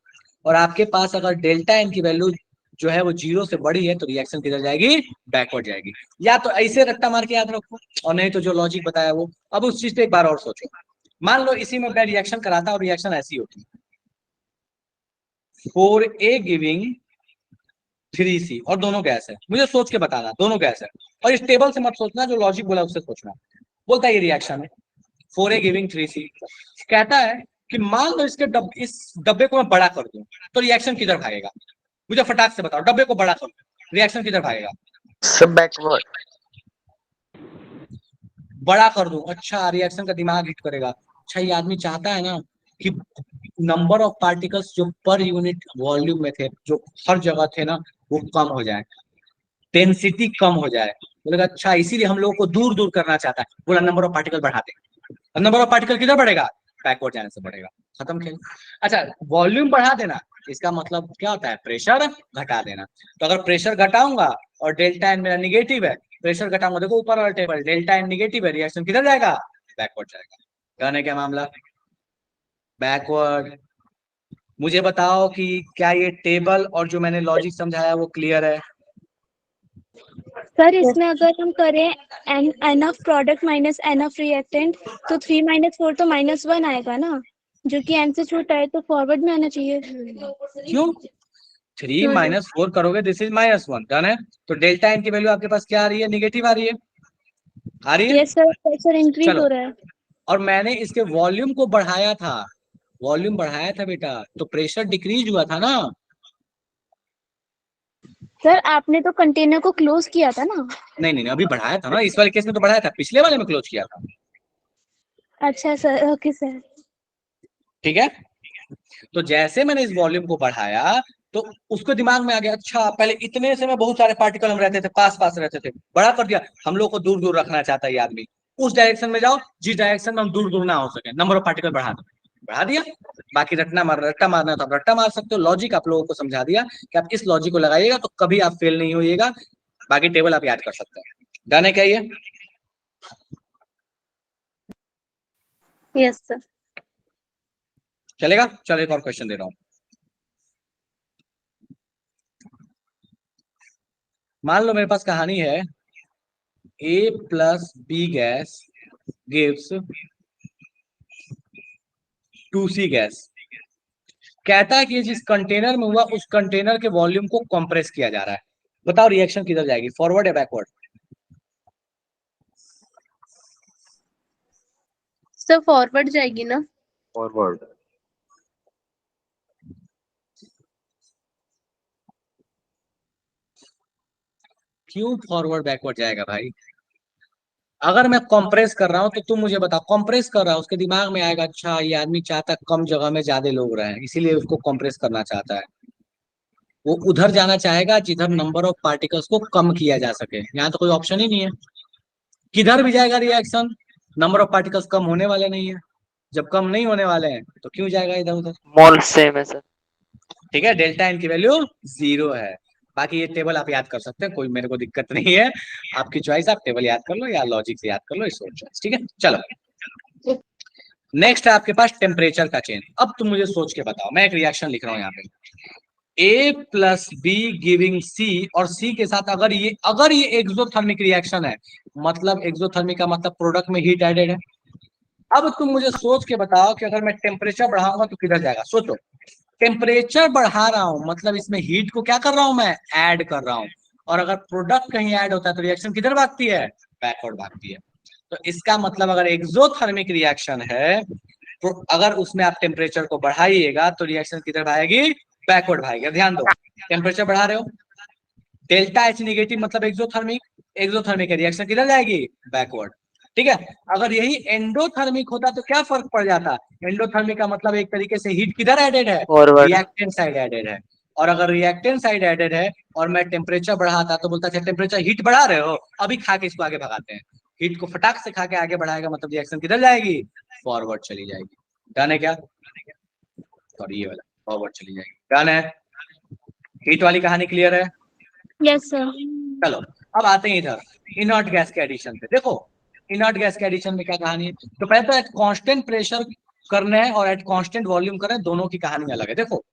और आपके पास अगर डेल्टा एन की वैल्यू जो है वो 0 से बड़ी है, तो रिएक्शन किधर जाएगी, बैकवर्ड जाएगी। या तो ऐसे रट्टा मार के याद रखो, और नहीं तो जो लॉजिक बताया वो। अब उस चीज पे एक बार और सोचो, मान लो इसी में मैं रिएक्शन कराता और रिएक्शन ऐसी होती, 4A गिविंग 3C, और दोनों गैस है। मुझे सोच के बताना दोनों गैस है, और इस टेबल से मत सोचना, जो लॉजिक बोला उससे सोचना। बोलता है ये रिएक्शन है, 4A गिविंग 3C। कहता है कि मान लो इस डब्बे को मैं बड़ा कर दूं तो रिएक्शन किधर भागेगा, मुझे फटाक से बताओ। डब्बे को बड़ा कर दूं, रिएक्शन किधर भागेगा, सब बैकवर्ड। बड़ा कर दूं, अच्छा रिएक्शन का दिमाग हिट करेगा। अच्छा ये आदमी चाहता है ना कि नंबर ऑफ पार्टिकल्स जो पर यूनिट वॉल्यूम में थे, जो हर जगह थे ना, वो कम हो जाए, डेंसिटी कम हो जाए। बोलेगा अच्छा इसीलिए हम लोगों को दूर दूर करना चाहता है, बोला नंबर ऑफ पार्टिकल बढ़ा दे। नंबर ऑफ पार्टिकल किधर बढ़ेगा, बैकवर्ड जाने से बढ़ेगा, खत्म खेल। अच्छा वॉल्यूम बढ़ा देना, इसका मतलब क्या होता है, प्रेशर घटा देना। तो अगर प्रेशर घटाऊंगा और डेल्टा एन मेरा निगेटिव है, प्रेशर घटाऊंगा, देखो ऊपर वाला टेबल, डेल्टा एन निगेटिव है, रिएक्शन किधर जाएगा, बैकवर्ड जाएगा। कहने क्या मामला, बैकवर्ड। मुझे बताओ कि क्या ये टेबल और जो मैंने लॉजिक समझाया वो क्लियर है? सर इसमें अगर हम करें N of product minus N of reactant, तो 3 - 4 तो -1 आएगा ना, जो कि एन से छोटा है, तो फॉरवर्ड में आना चाहिए। क्यों, 3 - 4 करोगे, दिस इज -1, डन है। तो डेल्टा एन की वैल्यू आपके पास क्या आ रही है, निगेटिव आ रही है, आ रही है। यस सर, प्रेशर इंक्रीज चलो, हो रहा है। और मैंने इसके वॉल्यूम को बढ़ाया था, वॉल्यूम बढ़ाया था बेटा, तो प्रेशर डिक्रीज हुआ था ना। सर आपने तो कंटेनर को क्लोज किया था ना। नहीं नहीं अभी बढ़ाया था ना, इस वाले केस में तो बढ़ाया था, पिछले वाले में क्लोज किया था। अच्छा सर, ओके सर। ठीक है, तो जैसे मैंने इस वॉल्यूम को बढ़ाया तो उसको दिमाग में आ गया, अच्छा पहले इतने से में बहुत सारे पार्टिकल हम रहते थे, पास पास रहते थे, बड़ा कर दिया, हम लोग को दूर दूर रखना चाहता है ये आदमी। उस डायरेक्शन में जाओ जिस डायरेक्शन में हम दूर दूर ना हो सके, नंबर ऑफ पार्टिकल बढ़ा दो, बढ़ा दिया। बाकी रट्टा मारना है तो आप रट्टा मार सकते हो। लॉजिक आप लोगों को समझा दिया कि आप इस लॉजिक को लगाइएगा तो कभी आप फेल नहीं होइएगा। बाकी टेबल आप याद कर सकते हैं। डन है क्या ये? Yes sir. चलेगा, चलो एक और क्वेश्चन दे रहा हूं। मान लो मेरे पास कहानी है, A + B gas gives 2C gas. कहता है कि जिस कंटेनर में हुआ उस कंटेनर के वॉल्यूम को कंप्रेस किया जा रहा है। बताओ रिएक्शन किधर जाएगी, फॉरवर्ड या बैकवर्ड? सर फॉरवर्ड जाएगी ना। फॉरवर्ड। क्यों फॉरवर्ड बैकवर्ड जाएगा भाई? अगर मैं कंप्रेस कर रहा हूं तो तुम मुझे बताओ, कंप्रेस कर रहा हूं उसके दिमाग में आएगा अच्छा ये आदमी चाहता है कम जगह में ज्यादा लोग रहे, इसीलिए उसको कंप्रेस करना चाहता है। वो उधर जाना चाहेगा जिधर नंबर ऑफ पार्टिकल्स को कम किया जा सके। यहाँ तो कोई ऑप्शन ही नहीं है, किधर भी जाएगा रिएक्शन नंबर ऑफ पार्टिकल्स कम होने वाले नहीं है। जब कम नहीं होने वाले हैं तो क्यों जाएगा इधर उधर? मोल सेम है सर। ठीक है, डेल्टा एन की वैल्यू 0 है। बाकी ये टेबल आप याद कर सकते हैं, कोई मेरे को दिक्कत नहीं है, आपकी चॉइस, आप टेबल याद कर लो या लॉजिक से याद कर लो, इस चॉइस। ठीक है, चलो नेक्स्ट है आपके पास टेम्परेचर का चेंज। अब तुम मुझे सोच के बताओ, मैं एक रिएक्शन लिख रहा हूं यहाँ पे, A plus be giving C, और C के साथ अगर ये एक्सोथर्मिक रिएक्शन है, मतलब एक्सोथर्मिक का मतलब प्रोडक्ट में हीट एडेड है। अब तुम मुझे सोच के बताओ कि अगर मैं टेम्परेचर बढ़ाऊंगा तो किधर जाएगा? सोचो, टेम्परेचर बढ़ा रहा हूं मतलब इसमें हीट को क्या कर रहा हूं मैं? ऐड कर रहा हूं। और अगर प्रोडक्ट कहीं ऐड होता है तो रिएक्शन किधर भागती है? बैकवर्ड भागती है। तो इसका मतलब अगर एक्सोथर्मिक रिएक्शन है तो अगर उसमें आप टेम्परेचर को बढ़ाइएगा तो रिएक्शन किधर भागेगी? बैकवर्ड भागेगी। ध्यान दो, टेम्परेचर बढ़ा रहे हो, डेल्टा एच निगेटिव मतलब एक्सोथर्मिक, एक्सोथर्मिक रिएक्शन किधर जाएगी? बैकवर्ड। ठीक है, अगर यही एंडोथर्मिक होता तो क्या फर्क पड़ जाता? एंडोथर्मिक का मतलब एक तरीके से हीट किधर एडेड है? फॉरवर्ड। रिएक्टेंट साइड एडेड है। और अगर रिएक्टेंट साइड एडेड है और मैं टेम्परेचर बढ़ाता तो बोलता अच्छा टेम्परेचर हीट बढ़ा रहे हो, अभी खा के इसको आगे भगाते हैं। हीट को फटाक से खा के आगे बढ़ाएगा मतलब रिएक्शन किधर जाएगी? फॉरवर्ड चली जाएगी। डन है क्या? और ये वाला फॉरवर्ड चली जाएगी। डन है? हीट वाली कहानी क्लियर है? Yes sir. चलो अब आते हैं इधर इनर्ट गैस के एडिशन पे। देखो इनर्ट गैस के एडिशन में क्या कहानी है, तो पहले तो एट कांस्टेंट प्रेशर करना है और एट कांस्टेंट वॉल्यूम करें, दोनों की कहानी अलग है। देखो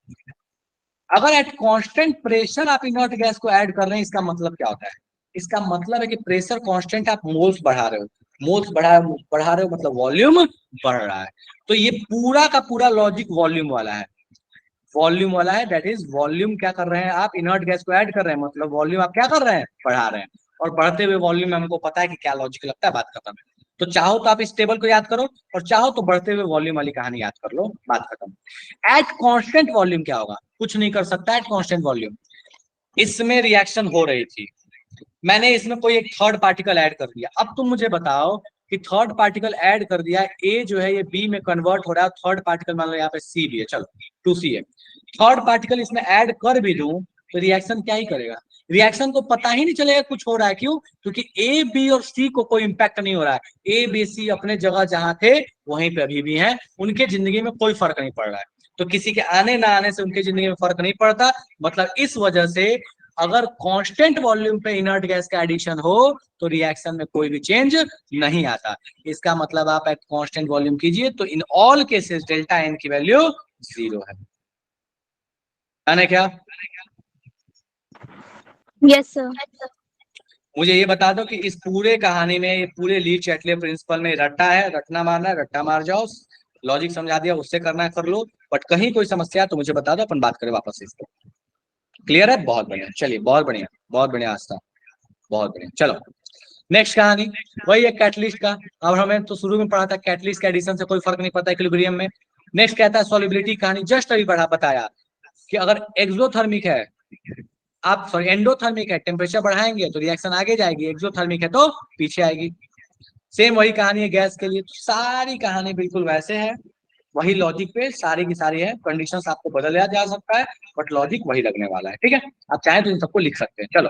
अगर एट कांस्टेंट प्रेशर आप इनर्ट गैस को ऐड कर रहे हैं, इसका मतलब क्या होता है? इसका मतलब है कि प्रेशर कांस्टेंट, आप मोल्स बढ़ा रहे हो, मोल्स बढ़ा रहे हो मतलब वॉल्यूम बढ़ रहा है। तो ये पूरा का पूरा लॉजिक वॉल्यूम वाला है, वॉल्यूम वाला है। दैट इज वॉल्यूम क्या कर रहे हैं आप? इनर्ट गैस को ऐड कर रहे हैं, मतलब वॉल्यूम आप क्या कर रहे हैं? बढ़ा रहे हैं। और बढ़ते हुए वॉल्यूम में हमको पता है कि क्या लॉजिक लगता है, बात खत्म है। तो चाहो तो आप इस टेबल को याद करो और चाहो तो बढ़ते हुए वॉल्यूम वाली कहानी याद कर लो, बात खत्म। एट कांस्टेंट वॉल्यूम क्या होगा? कुछ नहीं कर सकता एट कांस्टेंट वॉल्यूम। इसमें रिएक्शन हो रही थी, मैंने इसमें कोई एक थर्ड पार्टिकल ऐड कर दिया। अब तुम मुझे बताओ कि थर्ड पार्टिकल ऐड कर दिया, ए जो है ये बी में कन्वर्ट हो रहा है, थर्ड पार्टिकल मान लो यहाँ पे सी भी है, चलो 2C है, थर्ड पार्टिकल इसमें ऐड कर भी दूं तो रिएक्शन क्या ही करेगा? रिएक्शन को पता ही नहीं चलेगा कुछ हो रहा है। क्यों? क्योंकि ए बी और सी को कोई इंपैक्ट नहीं हो रहा है। ए बी सी अपने जगह जहां थे वहीं पे अभी भी हैं, उनके जिंदगी में कोई फर्क नहीं पड़ रहा है। तो किसी के आने ना आने से उनकी जिंदगी में फर्क नहीं पड़ता। मतलब इस वजह से अगर कांस्टेंट वॉल्यूम पे इनर्ट गैस का एडिशन हो तो रिएक्शन में कोई भी चेंज नहीं आता। इसका मतलब आप एट कांस्टेंट वॉल्यूम कीजिए तो in all cases delta N की वैल्यू 0 है। है क्या? Yes sir. मुझे ये बता दो कि इस पूरे कहानी में, ये पूरे ली चैटले प्रिंसिपल में रट्टा है, रटना मारना है, रट्टा मार जाओ, लॉजिक समझा दिया, उससे करना है कर लो, बट कहीं कोई समस्या तो मुझे बता दो, अपन बात करें वापस इसको। क्लियर है? बहुत बढ़िया, चलिए बहुत बढ़िया, बहुत बढ़िया आस्था, बहुत बढ़िया। चलो नेक्स्ट कहानी वही है कैटलिस्ट का। अब हमें तो शुरू में पढ़ा था कैटलिस्ट का एडिशन से कोई फर्क नहीं पड़ता इक्विलिब्रियम में। नेक्स्ट कहता है सॉल्युबिलिटी कहानी, जस्ट अभी बताया कि अगर एक्सोथर्मिक है, आप सॉरी एंडोथर्मिक है, टेम्परेचर बढ़ाएंगे तो रिएक्शन आगे जाएगी, एक्सोथर्मिक है तो पीछे आएगी। सेम वही कहानी है गैस के लिए, तो सारी कहानी बिल्कुल वैसे है, वही लॉजिक पे सारी की सारी है। कंडीशंस आपको बदला जा सकता है बट लॉजिक वही लगने वाला है। ठीक है, आप चाहें तो इन सबको लिख सकते हैं। चलो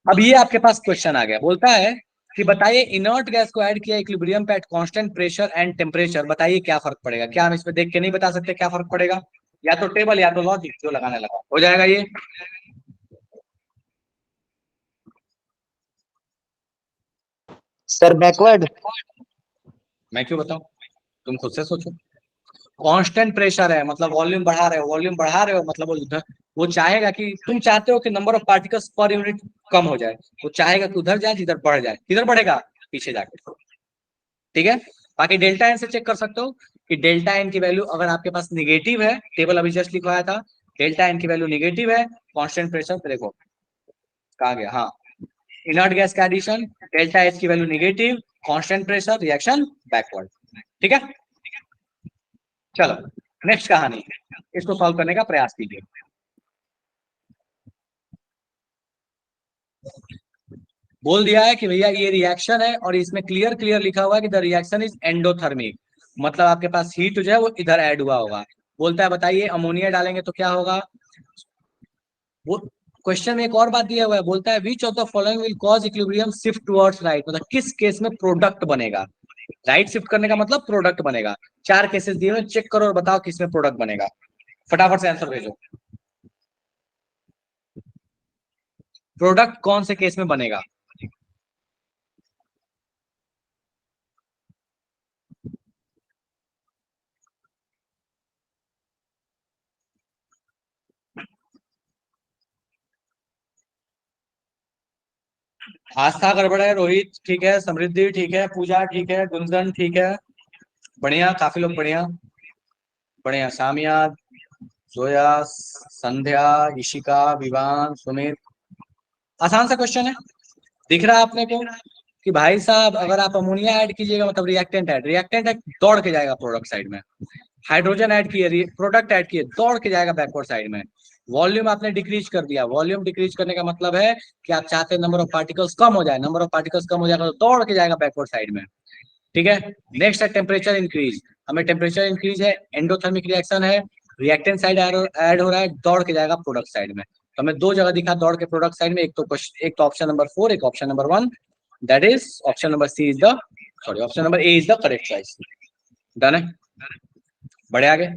अब ये आपके पास क्वेश्चन आ गया, बोलता है कि बताइए इनर्ट गैस को ऐड किया इक्विलिब्रियम पे at constant pressure and temperature, बताइए क्या फर्क पड़ेगा? क्या हम इसमें देख के नहीं बता सकते क्या फर्क पड़ेगा? या तो टेबल या तो लॉजिक, जो लगाने लगा हो जाएगा ये। Sir backward. मैं क्यों बताऊं, तुम खुद से सोचो। कांस्टेंट प्रेशर है मतलब वॉल्यूम बढ़ा रहे हो, वॉल्यूम बढ़ा रहे हो मतलब वो चाहेगा कि, तुम चाहते हो कि number of particles per unit कम हो जाए, वो चाहेगा कि उधर जाए जिधर बढ़ जाए। किधर बढ़ेगा? पीछे जाके। ठीक है, बाकी डेल्टा एन से चेक कर सकते हो कि डेल्टा एन की वैल्यू अगर आपके पास निगेटिव है, टेबल अभी जस्ट लिखवाया था, डेल्टा एन की वैल्यू निगेटिव है, कांस्टेंट प्रेशर पे देखो कहा गया, हाँ इनर्ट गैस का एडिशन, डेल्टा एच की value negative, constant pressure, reaction backward. ठीक है, चलो नेक्स्ट कहानी, इसको सॉल्व करने का प्रयास कीजिए। बोल दिया है कि भैया ये रिएक्शन है और इसमें क्लियर क्लियर लिखा हुआ है कि द रिएक्शन इज एंडोथर्मिक, मतलब आपके पास हीट जो है वो इधर ऐड हुआ होगा। बोलता है बताइए अमोनिया डालेंगे तो क्या होगा। वो क्वेश्चन में एक और बात दिया हुआ है, बोलता है विच of the following will cause equilibrium shift towards right, मतलब किस केस में प्रोडक्ट बनेगा। राइट शिफ्ट करने का मतलब प्रोडक्ट बनेगा। 4 केसेस दिए हुए, चेक करो और बताओ किस में प्रोडक्ट बनेगा। फटाफट से आंसर भेजो। प्रोडक्ट कौन से केस में बनेगा। आस्था गड़बड़ है, रोहित ठीक है, समृद्धि ठीक है, पूजा ठीक है, गुंजन ठीक है, बढ़िया, काफी लोग बढ़िया बढ़िया। सामिया, जोया, संध्या, ईशिका, विवान, सुमित। आसान सा क्वेश्चन है। दिख रहा है आपने को कि भाई साहब अगर आप अमोनिया ऐड कीजिएगा मतलब रिएक्टेंट ऐड दौड़ के जाएगा प्रोडक्ट साइड में। हाइड्रोजन ऐड किए, प्रोडक्ट ऐड किए, दौड़ के जाएगा बैकवर्ड साइड में। वॉल्यूम आपने डिक्रीज कर दिया, वॉल्यूम डिक्रीज करने का मतलब है कि आप चाहते हैं नंबर ऑफ पार्टिकल्स कम हो जाए, नंबर ऑफ पार्टिकल्स कम हो जाएगा तो दौड़ के जाएगा बैकवर्ड साइड में। ठीक है। नेक्स्ट है टेम्परेचर इंक्रीज। हमें टेम्परेचर इंक्रीज है, एंडोथर्मिक रिएक्शन है, रिएक्टेंट साइड ऐड हो रहा है, दौड़ के जाएगा प्रोडक्ट साइड में। तो हमें दो जगह दिखा दौड़ के प्रोडक्ट साइड में, एक तो ऑप्शन नंबर 4, एक option number 1, that is option number C is the sorry option number A is the correct choice. Done है, बढ़े आगे।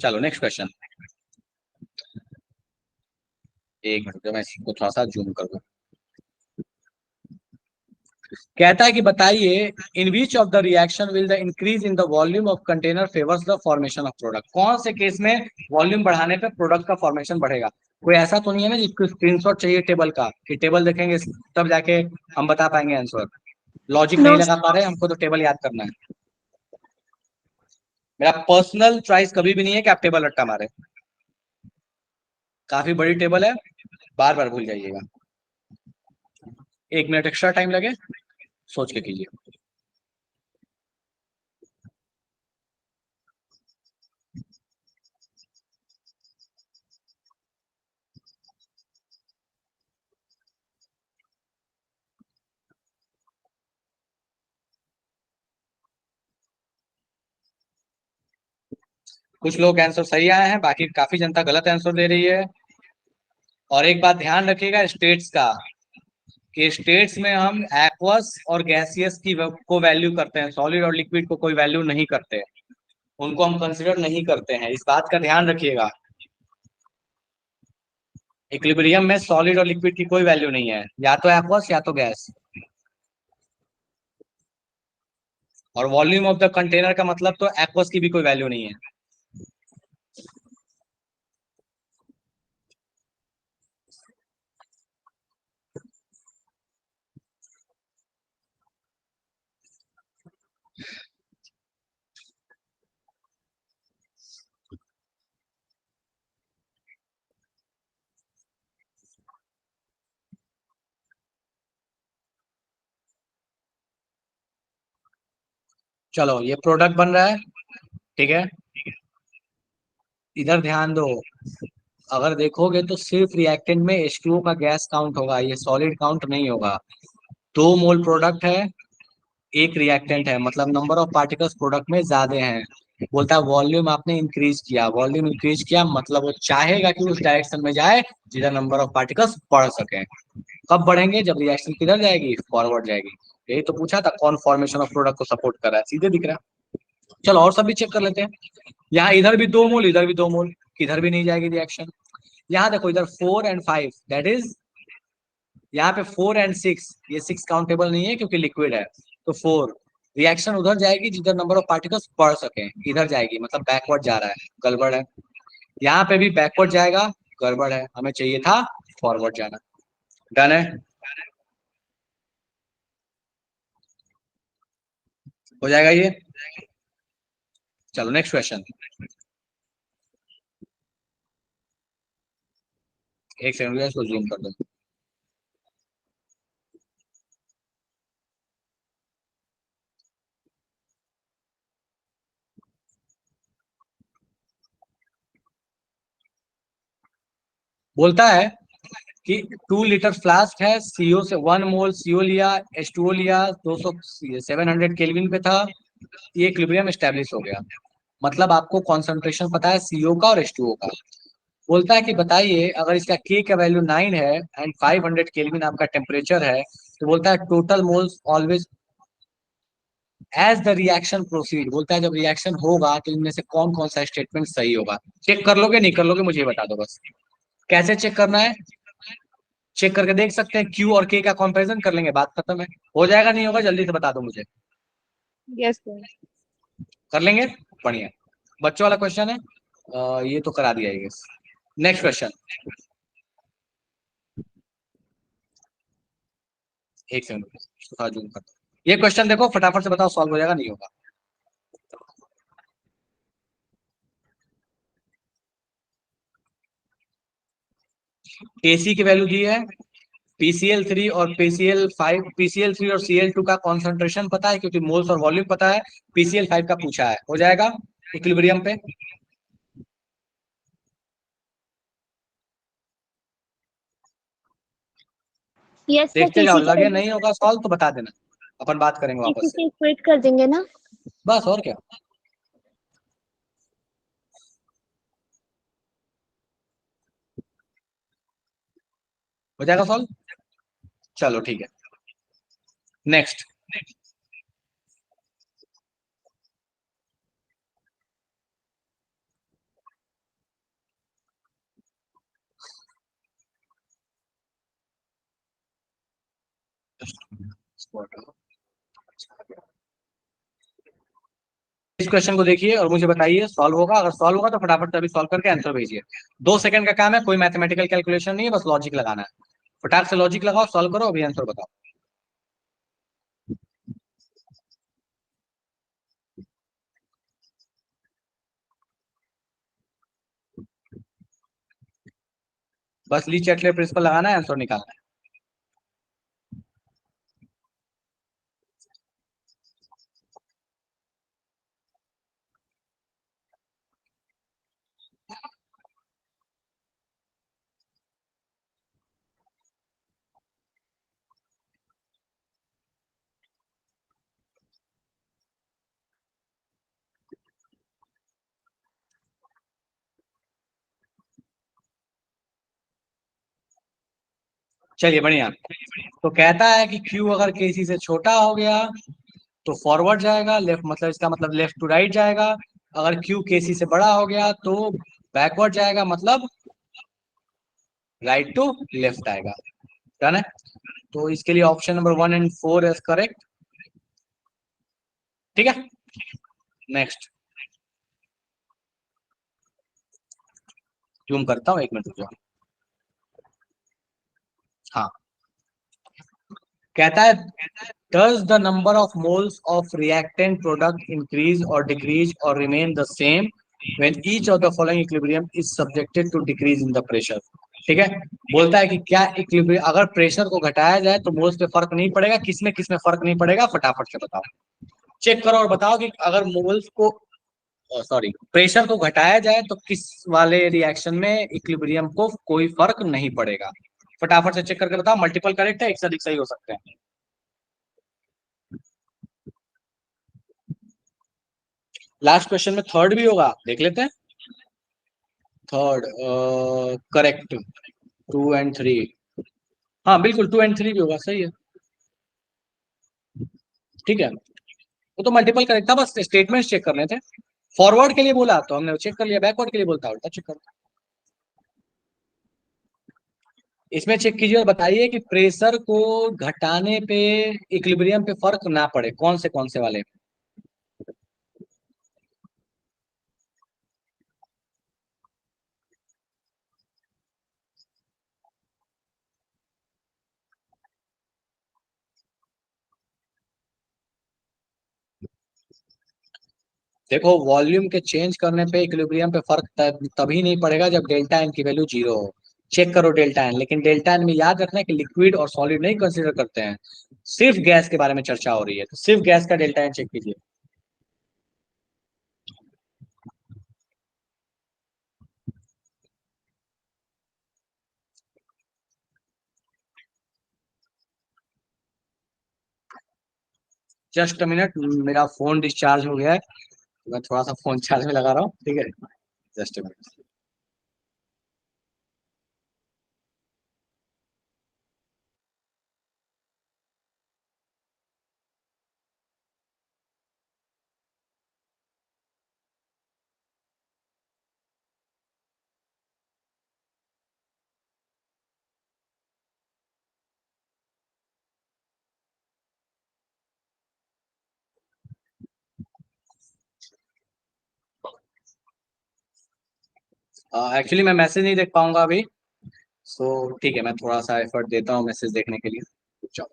चलो नेक्स्ट क्वेश्चन। एक मिनट मैं इसको थोड़ा सा जूम कर दूं। कहता है कि बताइए in which of the reaction will the increase in the volume of container favours the formation of product, कौन से केस में वॉल्यूम बढ़ाने पे प्रोडक्ट का फॉर्मेशन बढ़ेगा। कोई ऐसा तो नहीं है ना जिसको स्क्रीनशॉट चाहिए टेबल का कि टेबल देखेंगे तब जाके हम बता पाएंगे आंसर। लॉजिक नहीं नो लगा पा रहे, हमको तो टेबल याद करना है। मेरा पर्सनल चॉइस कभी भी नहीं है कि आप टेबल रट्टा मारे, काफी बड़ी टेबल है, बार बार भूल जाइएगा। 1 मिनट एक्स्ट्रा टाइम लगे, सोच के कीजिए। कुछ लोग आंसर सही आए हैं, बाकी काफी जनता गलत आंसर दे रही है। और एक बात ध्यान रखिएगा स्टेट्स का, कि स्टेट्स में हम एक्वस और गैसियस की को वैल्यू करते हैं, सॉलिड और लिक्विड को कोई वैल्यू नहीं करते, उनको हम कंसिडर नहीं करते हैं, इस बात का ध्यान रखिएगा। इक्विलिब्रियम में सॉलिड और लिक्विड की कोई वैल्यू नहीं है, या तो एक्वस या तो गैस। और वॉल्यूम ऑफ द कंटेनर का मतलब तो एक्वस की भी कोई वैल्यू नहीं है। चलो ये प्रोडक्ट बन रहा है, ठीक है। इधर ध्यान दो, अगर देखोगे तो सिर्फ रिएक्टेंट में H2O का गैस काउंट होगा, ये सॉलिड काउंट नहीं होगा। 2 मोल प्रोडक्ट है, एक रिएक्टेंट है, मतलब नंबर ऑफ पार्टिकल्स प्रोडक्ट में ज्यादा हैं। बोलता है वॉल्यूम आपने इंक्रीज किया, वॉल्यूम इंक्रीज किया मतलब वो चाहेगा कि उस डायरेक्शन में जाए जिधर नंबर ऑफ पार्टिकल्स बढ़ सके। कब बढ़ेंगे, जब रिएक्शन किधर जाएगी, फॉरवर्ड जाएगी। यही तो पूछा था कौन फॉर्मेशन ऑफ प्रोडक्ट को सपोर्ट कर रहा है, सीधे दिख रहा है। चलो और सब भी चेक कर लेते हैं। यहाँ इधर भी 2 मोल, इधर भी 2 मोल, किधर भी नहीं जाएगी रिएक्शन। यहाँ देखो इधर 4 और 5, दैट इज यहाँ पे 4 और 6, ये 6 काउंटेबल नहीं है क्योंकि लिक्विड है, तो 4। रिएक्शन उधर जाएगी जिधर नंबर ऑफ पार्टिकल्स बढ़ सके, इधर जाएगी मतलब बैकवर्ड जा रहा है, गड़बड़ है। यहाँ पे भी बैकवर्ड जाएगा, गड़बड़ है, हमें चाहिए था फॉरवर्ड जाना। डन है, हो जाएगा ये। चलो नेक्स्ट क्वेश्चन। एक सेकंड, इसको जूम कर दो। बोलता है कि 2 लीटर फ्लास्क है, सीओ से 1 मोल सीओ लिया, H2O लिया, 200 700 केल्विन पे था, ये इक्विलिब्रियम एस्टेब्लिश हो गया। मतलब आपको कॉन्सेंट्रेशन पता है सीओ का और H2O का। बोलता है कि बताइए अगर इसका के का वैल्यू 9 है एंड 500 केल्विन आपका टेम्परेचर है, तो बोलता है total moles always as the reaction proceed. बोलता है जब रिएक्शन होगा तो इनमें से कौन कौन सा स्टेटमेंट सही होगा। चेक कर लोगे नहीं कर लोगे मुझे बता दो बस। कैसे चेक करना है, चेक करके देख सकते हैं, क्यू और के का कंपैरिजन कर लेंगे, बात खत्म है। हो जाएगा नहीं होगा जल्दी से बता दो मुझे। Yes sir. कर लेंगे, बढ़िया। बच्चों वाला क्वेश्चन है, ये तो करा दिया है। नेक्स्ट क्वेश्चन, एक सेकंड थोड़ा जूम करता हूं। ये क्वेश्चन देखो फटाफट से बताओ, सॉल्व हो जाएगा नहीं होगा। एसी की वैल्यू दी है, PCl3 और PCl5, PCl3 और Cl2 का कॉन्सेंट्रेशन पता है क्योंकि मोल्स और वॉल्यूम पता है, PCl5 का पूछा है, हो जाएगा इक्विलिब्रियम पे। यस सर, देखते जाओ, केसी लगे नहीं होगा सॉल्व तो बता देना, अपन बात करेंगे वापस से। से इक्वेट कर देंगे ना। बस और क्या। हो जाएगा सॉल्व, चलो ठीक है। नेक्स्ट, इस क्वेश्चन को देखिए और मुझे बताइए सॉल्व होगा, अगर सॉल्व होगा तो फटाफट से अभी सॉल्व करके आंसर भेजिए। 2 सेकंड का काम है, कोई मैथमेटिकल कैलकुलेशन नहीं है, बस लॉजिक लगाना है। फटाक से लॉजिक लगाओ, सॉल्व करो, अभी आंसर बताओ। बस ली चैटले प्रिंसिपल लगाना है, आंसर निकालना है। चलिए बढ़िया। तो कहता है कि Q अगर KC से छोटा हो गया तो फॉरवर्ड जाएगा, लेफ्ट मतलब इसका मतलब लेफ्ट टू राइट जाएगा। अगर Q KC से बड़ा हो गया तो बैकवर्ड जाएगा, मतलब राइट टू लेफ्ट आएगा। डन है। तो इसके लिए option number 1 and 4 is correct. ठीक है, नेक्स्ट जूम करता हूँ, 1 मिनट रुको। हाँ, कहता है does the number of moles of reactant product increase or decrease or remain the same when each of the following equilibrium is subjected to decrease in the pressure। ठीक है, बोलता है कि क्या इक्विलिब्रियम अगर प्रेशर को घटाया जाए तो मोल्स पे फर्क नहीं पड़ेगा, किसमें फर्क नहीं पड़ेगा, फटाफट से बताओ। चेक करो और बताओ कि अगर मोल्स को सॉरी प्रेशर को घटाया जाए तो किस वाले रिएक्शन में इक्विलिब्रियम को कोई फर्क नहीं पड़ेगा। फटाफट से चेक करके बताओ, मल्टीपल करेक्ट है, एक से अधिक सही हो सकते हैं। लास्ट क्वेश्चन में थर्ड भी होगा, देख लेते हैं। थर्ड करेक्ट, 2 और 3। हाँ बिल्कुल 2 और 3 भी होगा, सही है। ठीक है, वो तो मल्टीपल करेक्ट था, बस स्टेटमेंट चेक करने थे। फॉरवर्ड के लिए बोला तो हमने चेक कर लिया, बैकवर्ड के लिए बोलता उल्टा चेक कर। इसमें चेक कीजिए और बताइए कि प्रेशर को घटाने पे इक्विलिब्रियम पे फर्क ना पड़े, कौन से वाले। देखो वॉल्यूम के चेंज करने पे इक्विलिब्रियम पे फर्क तभी नहीं पड़ेगा जब डेल्टा एन की वैल्यू 0 हो। चेक करो डेल्टा एन, लेकिन डेल्टा एन में याद रखना है कि लिक्विड और सॉलिड नहीं कंसीडर करते हैं, सिर्फ गैस के बारे में चर्चा हो रही है, तो सिर्फ गैस का डेल्टा एन चेक कीजिए। जस्ट अ मिनट, मेरा फोन डिस्चार्ज हो गया है, तो मैं थोड़ा सा फोन चार्ज में लगा रहा हूँ, ठीक है, जस्ट अ मिनट। एक्चुअली मैं मैसेज नहीं देख पाऊंगा अभी, सो ठीक है, मैं थोड़ा सा एफर्ट देता हूँ मैसेज देखने के लिए। चलो,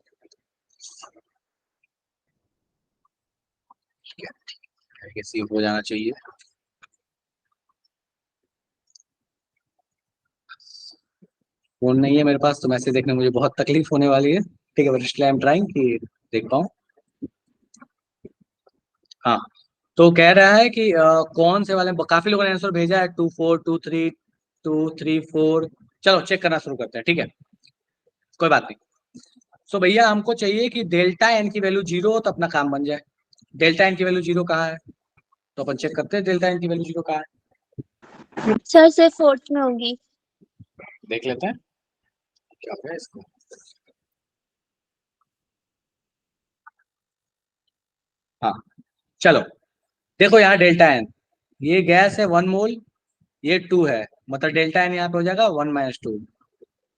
ठीक है, रिसीव हो जाना चाहिए। फोन नहीं है मेरे पास, तो मैसेज देखने में मुझे बहुत तकलीफ होने वाली है, ठीक है, but still I am trying कि देख पाऊँ। हाँ, तो कह रहा है कि कौन से वाले, काफी लोगों ने आंसर भेजा है, 2 4 2 3 2 3 4। चलो चेक करना शुरू करते हैं, ठीक है, कोई बात नहीं। सो भैया हमको चाहिए कि डेल्टा एन की वैल्यू 0 हो तो अपना काम बन जाए। डेल्टा एन की वैल्यू 0 कहाँ है, तो अपन चेक करते हैं डेल्टा एन की वैल्यू 0 कहाँ है। सर से फोर्थ में होगी। देख लेते हैं क्या होगा इसको। हाँ, चलो देखो यहाँ डेल्टा एन, ये गैस है 1 मोल, ये 2 है, मतलब डेल्टा एन यहाँ पे हो जाएगा 1 - 2।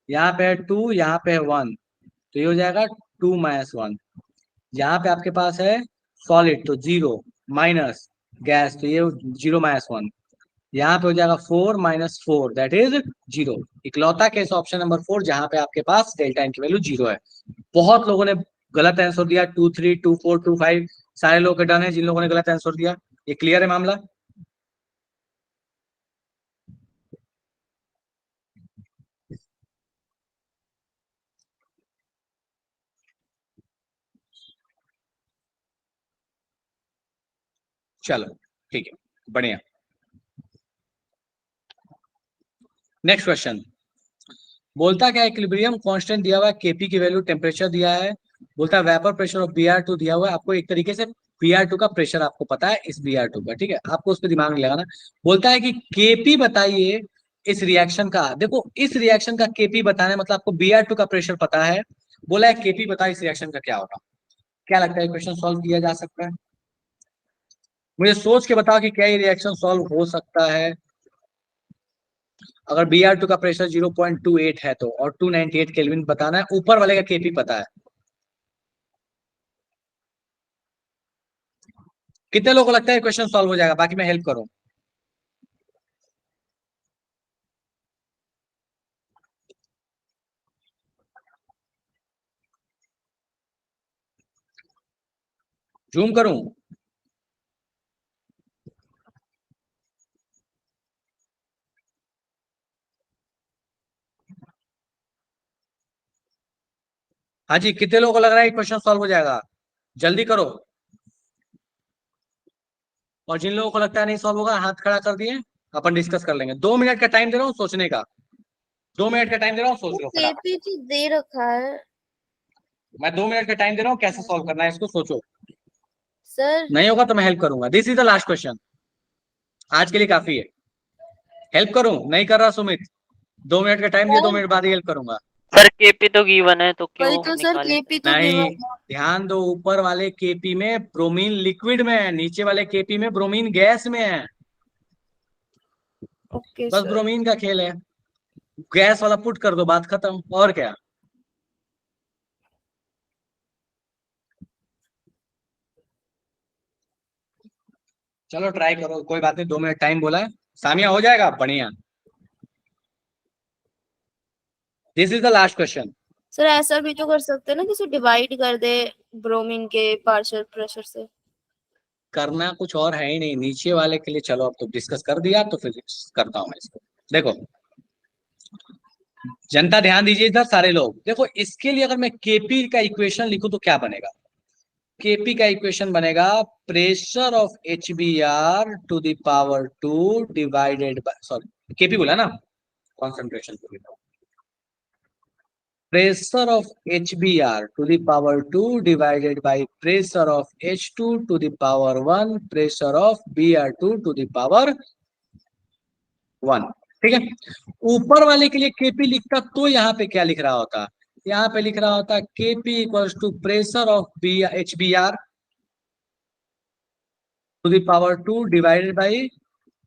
यहाँ पे है 2, यहाँ पे है 1, तो ये हो जाएगा 2 - 1। यहाँ पे आपके पास है सॉलिड, तो 0 माइनस गैस, तो ये 0 - 1। यहाँ पे हो जाएगा 4 - 4, दैट इज 0। इकलौता केस ऑप्शन नंबर 4 जहाँ पे आपके पास डेल्टा एन की वैल्यू 0 है। बहुत लोगों ने गलत आंसर दिया, 2 3 2 4 2 5, सारे लोग के डन है जिन लोगों ने गलत आंसर दिया। ये क्लियर है मामला। चलो ठीक है, बढ़िया। नेक्स्ट क्वेश्चन बोलता क्या, इक्विलिब्रियम कांस्टेंट दिया हुआ है, केपी की वैल्यू, टेम्परेचर दिया है, बोलता है वेपर प्रेशर ऑफ Br2 दिया हुआ है। आपको एक तरीके से Br2 का प्रेशर आपको पता है इस Br2 का, ठीक है, आपको उस पर दिमाग नहीं लगाना। बोलता है कि केपी बताइए इस रिएक्शन का। देखो इस रिएक्शन का केपी बताना है, मतलब आपको Br2 का प्रेशर पता है, बोला है केपी बता इस रिएक्शन का क्या होगा। क्या लगता है क्वेश्चन सॉल्व किया जा सकता है? मुझे सोच के बताओ कि क्या ये रिएक्शन सॉल्व हो सकता है। अगर Br2 का प्रेशर 0.28 है तो, और 298 केल्विन बताना है, ऊपर वाले का केपी पता है। कितने लोगों को लगता है क्वेश्चन सॉल्व हो जाएगा, बाकी मैं हेल्प करूं। जूम करूं? हाँ जी, कितने लोगों को लग रहा है क्वेश्चन सॉल्व हो जाएगा? जल्दी करो। और जिन लोगों को लगता है नहीं सॉल्व होगा, हाथ खड़ा कर दिए, अपन डिस्कस कर लेंगे। 2 मिनट का टाइम दे रहा हूँ सोचने का, 2 मिनट का टाइम दे रहा हूँ, सोच लो फटाफट। केपी तो दे रखा है मैं 2 मिनट का टाइम दे रहा हूँ, कैसे सॉल्व करना है इसको सोचो। सर। नहीं होगा तो मैं हेल्प करूंगा, this is the last question, आज के लिए काफी है। हेल्प करूं? नहीं कर रहा सुमित, 2 मिनट का टाइम दिया, 2 मिनट बाद ही हेल्प करूंगा। सर केपी तो गिवन है तो क्यों वही तो सर, निकाले? केपी तो नहीं, गिवन है। ध्यान दो, ऊपर वाले केपी में ब्रोमीन लिक्विड में है, नीचे वाले केपी में ब्रोमीन गैस में है। ओके बस सर। ब्रोमीन का खेल है, गैस वाला पुट कर दो, बात खत्म, और क्या। चलो ट्राई करो, कोई बात नहीं, 2 मिनट टाइम बोला है, सामिया हो जाएगा, बढ़िया। This is the last question. Sir ऐसा भी तो कर सकते हैं ना, किसी डिवाइड कर दे ब्रोमीन के पार्शियल प्रेशर से। करना कुछ और है ही नहीं, नीचे वाले के लिए चलो, अब तो डिस्कस कर दिया, तो फिर करता हूं मैं इसको। देखो जनता ध्यान दीजिए इधर, सारे लोग देखो, इसके लिए अगर मैं केपी का इक्वेशन लिखूं तो क्या बनेगा। केपी का इक्वेशन बनेगा pressure of HBr⁴ divided by, sorry KP बोला ना, कॉन्सेंट्रेशन को लिखा, pressure of HBr to the power 2 divided by pressure of H2 to the power 1 pressure of Br2 to the power 1। ठीक है, ऊपर वाले के लिए Kp लिखता तो यहाँ पे क्या लिख रहा होता, यहाँ पे लिख रहा होता Kp equals to pressure of HBr to the power 2 divided by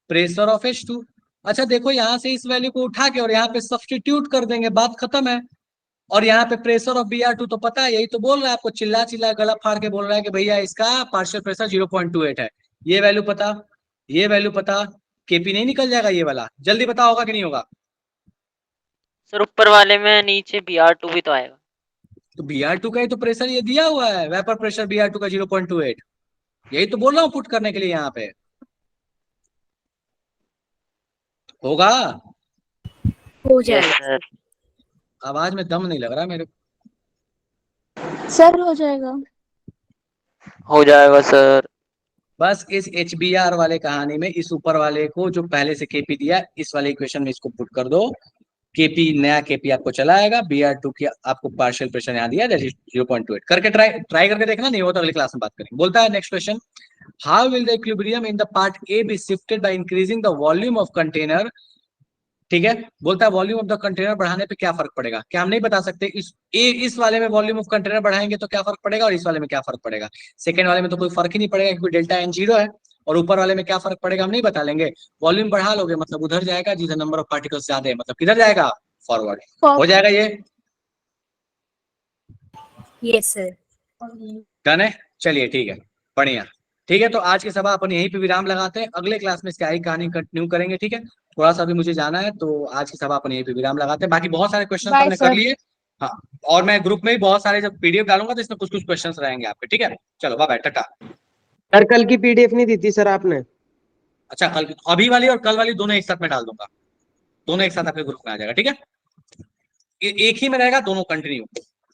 pressure of H2। अच्छा देखो यहाँ से इस वैल्यू को उठा के और यहाँ पे सब्स्टिट्यूट कर देंगे, बात खत्म है। और यहाँ पे प्रेशर ऑफ Br2 तो पता है, यही तो बोल रहा है आपको, चिल्ला चिल्ला गला फाड़ के बोल रहा है कि भैया इसका पार्शियल प्रेशर 0.28 है। ये वैल्यू पता, ये वैल्यू पता, Kp नहीं निकल जाएगा ये वाला, जल्दी पता होगा कि नहीं होगा। सर ऊपर वाले में नीचे Br2 भी तो आएगा। तो Br2 का ही तो प्रेशर ये दिया हुआ है, वेपर प्रेशर Br2 का 0.28, यही तो बोल रहा हूँ पुट करने के लिए यहाँ पे। होगा, हो यस जाएगा। सर। आवाज में दम नहीं लग रहा मेरे। सर हो जाएगा। हो जाएगा सर। बस इस HBr वाले कहानी में इस ऊपर वाले को जो पहले से Kp दिया, इस वाले इक्वेशन में इसको पुट कर दो, Kp नया Kp आपको चला आएगा, Br2 की आपको पार्शियल प्रेशर यहाँ दिया 0.28, करके ट्राई करके देखना, नहीं हो तो अगली क्लास में बात करेंगे। बोलता है next question, how will the equilibrium in the part A be shifted by increasing the volume of container. ठीक है, बोलता है वॉल्यूम ऑफ द कंटेनर बढ़ाने पे क्या फर्क पड़ेगा, क्या हम नहीं बता सकते, इस वाले में वॉल्यूम ऑफ कंटेनर बढ़ाएंगे तो क्या फर्क पड़ेगा और इस वाले में क्या फर्क पड़ेगा। सेकंड वाले में तो कोई फर्क ही नहीं पड़ेगा क्योंकि डेल्टा एन 0 है, और ऊपर वाले में क्या फर्क पड़ेगा हम नहीं बता लेंगे। वॉल्यूम बढ़ा लोगे मतलब उधर जाएगा जिधर नंबर ऑफ पार्टिकल्स ज्यादा है, मतलब किधर जाएगा, फॉरवर्ड हो जाएगा। ये यस सर। डन है, चलिए ठीक है, बढ़िया। ठीक है, तो आज की सभा अपन यहीं पे विराम लगाते हैं, अगले क्लास में इसकी आई कहानी कंटिन्यू करेंगे। ठीक है, थोड़ा सा भी मुझे जाना है, तो आज की सभा अपन यहीं पे विराम लगाते हैं। बाकी बहुत सारे क्वेश्चन Bye, हमने कर sir. लिए, हाँ, और मैं ग्रुप में भी बहुत सारे जब पीडीएफ डालूंगा तो इसमें कुछ कुछ क्वेश्चन रहेंगे आपके। ठीक है, चलो बाय बाय, टाटा। सर कल की पीडीएफ नहीं दी थी सर आपने? अच्छा, कल अभी वाली और कल वाली दोनों एक साथ में डाल दूंगा, दोनों एक साथ आपके ग्रुप में आ जाएगा। ठीक है, एक ही में रहेगा, दोनों कंटिन्यू।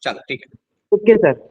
चलो ठीक है, ओके सर।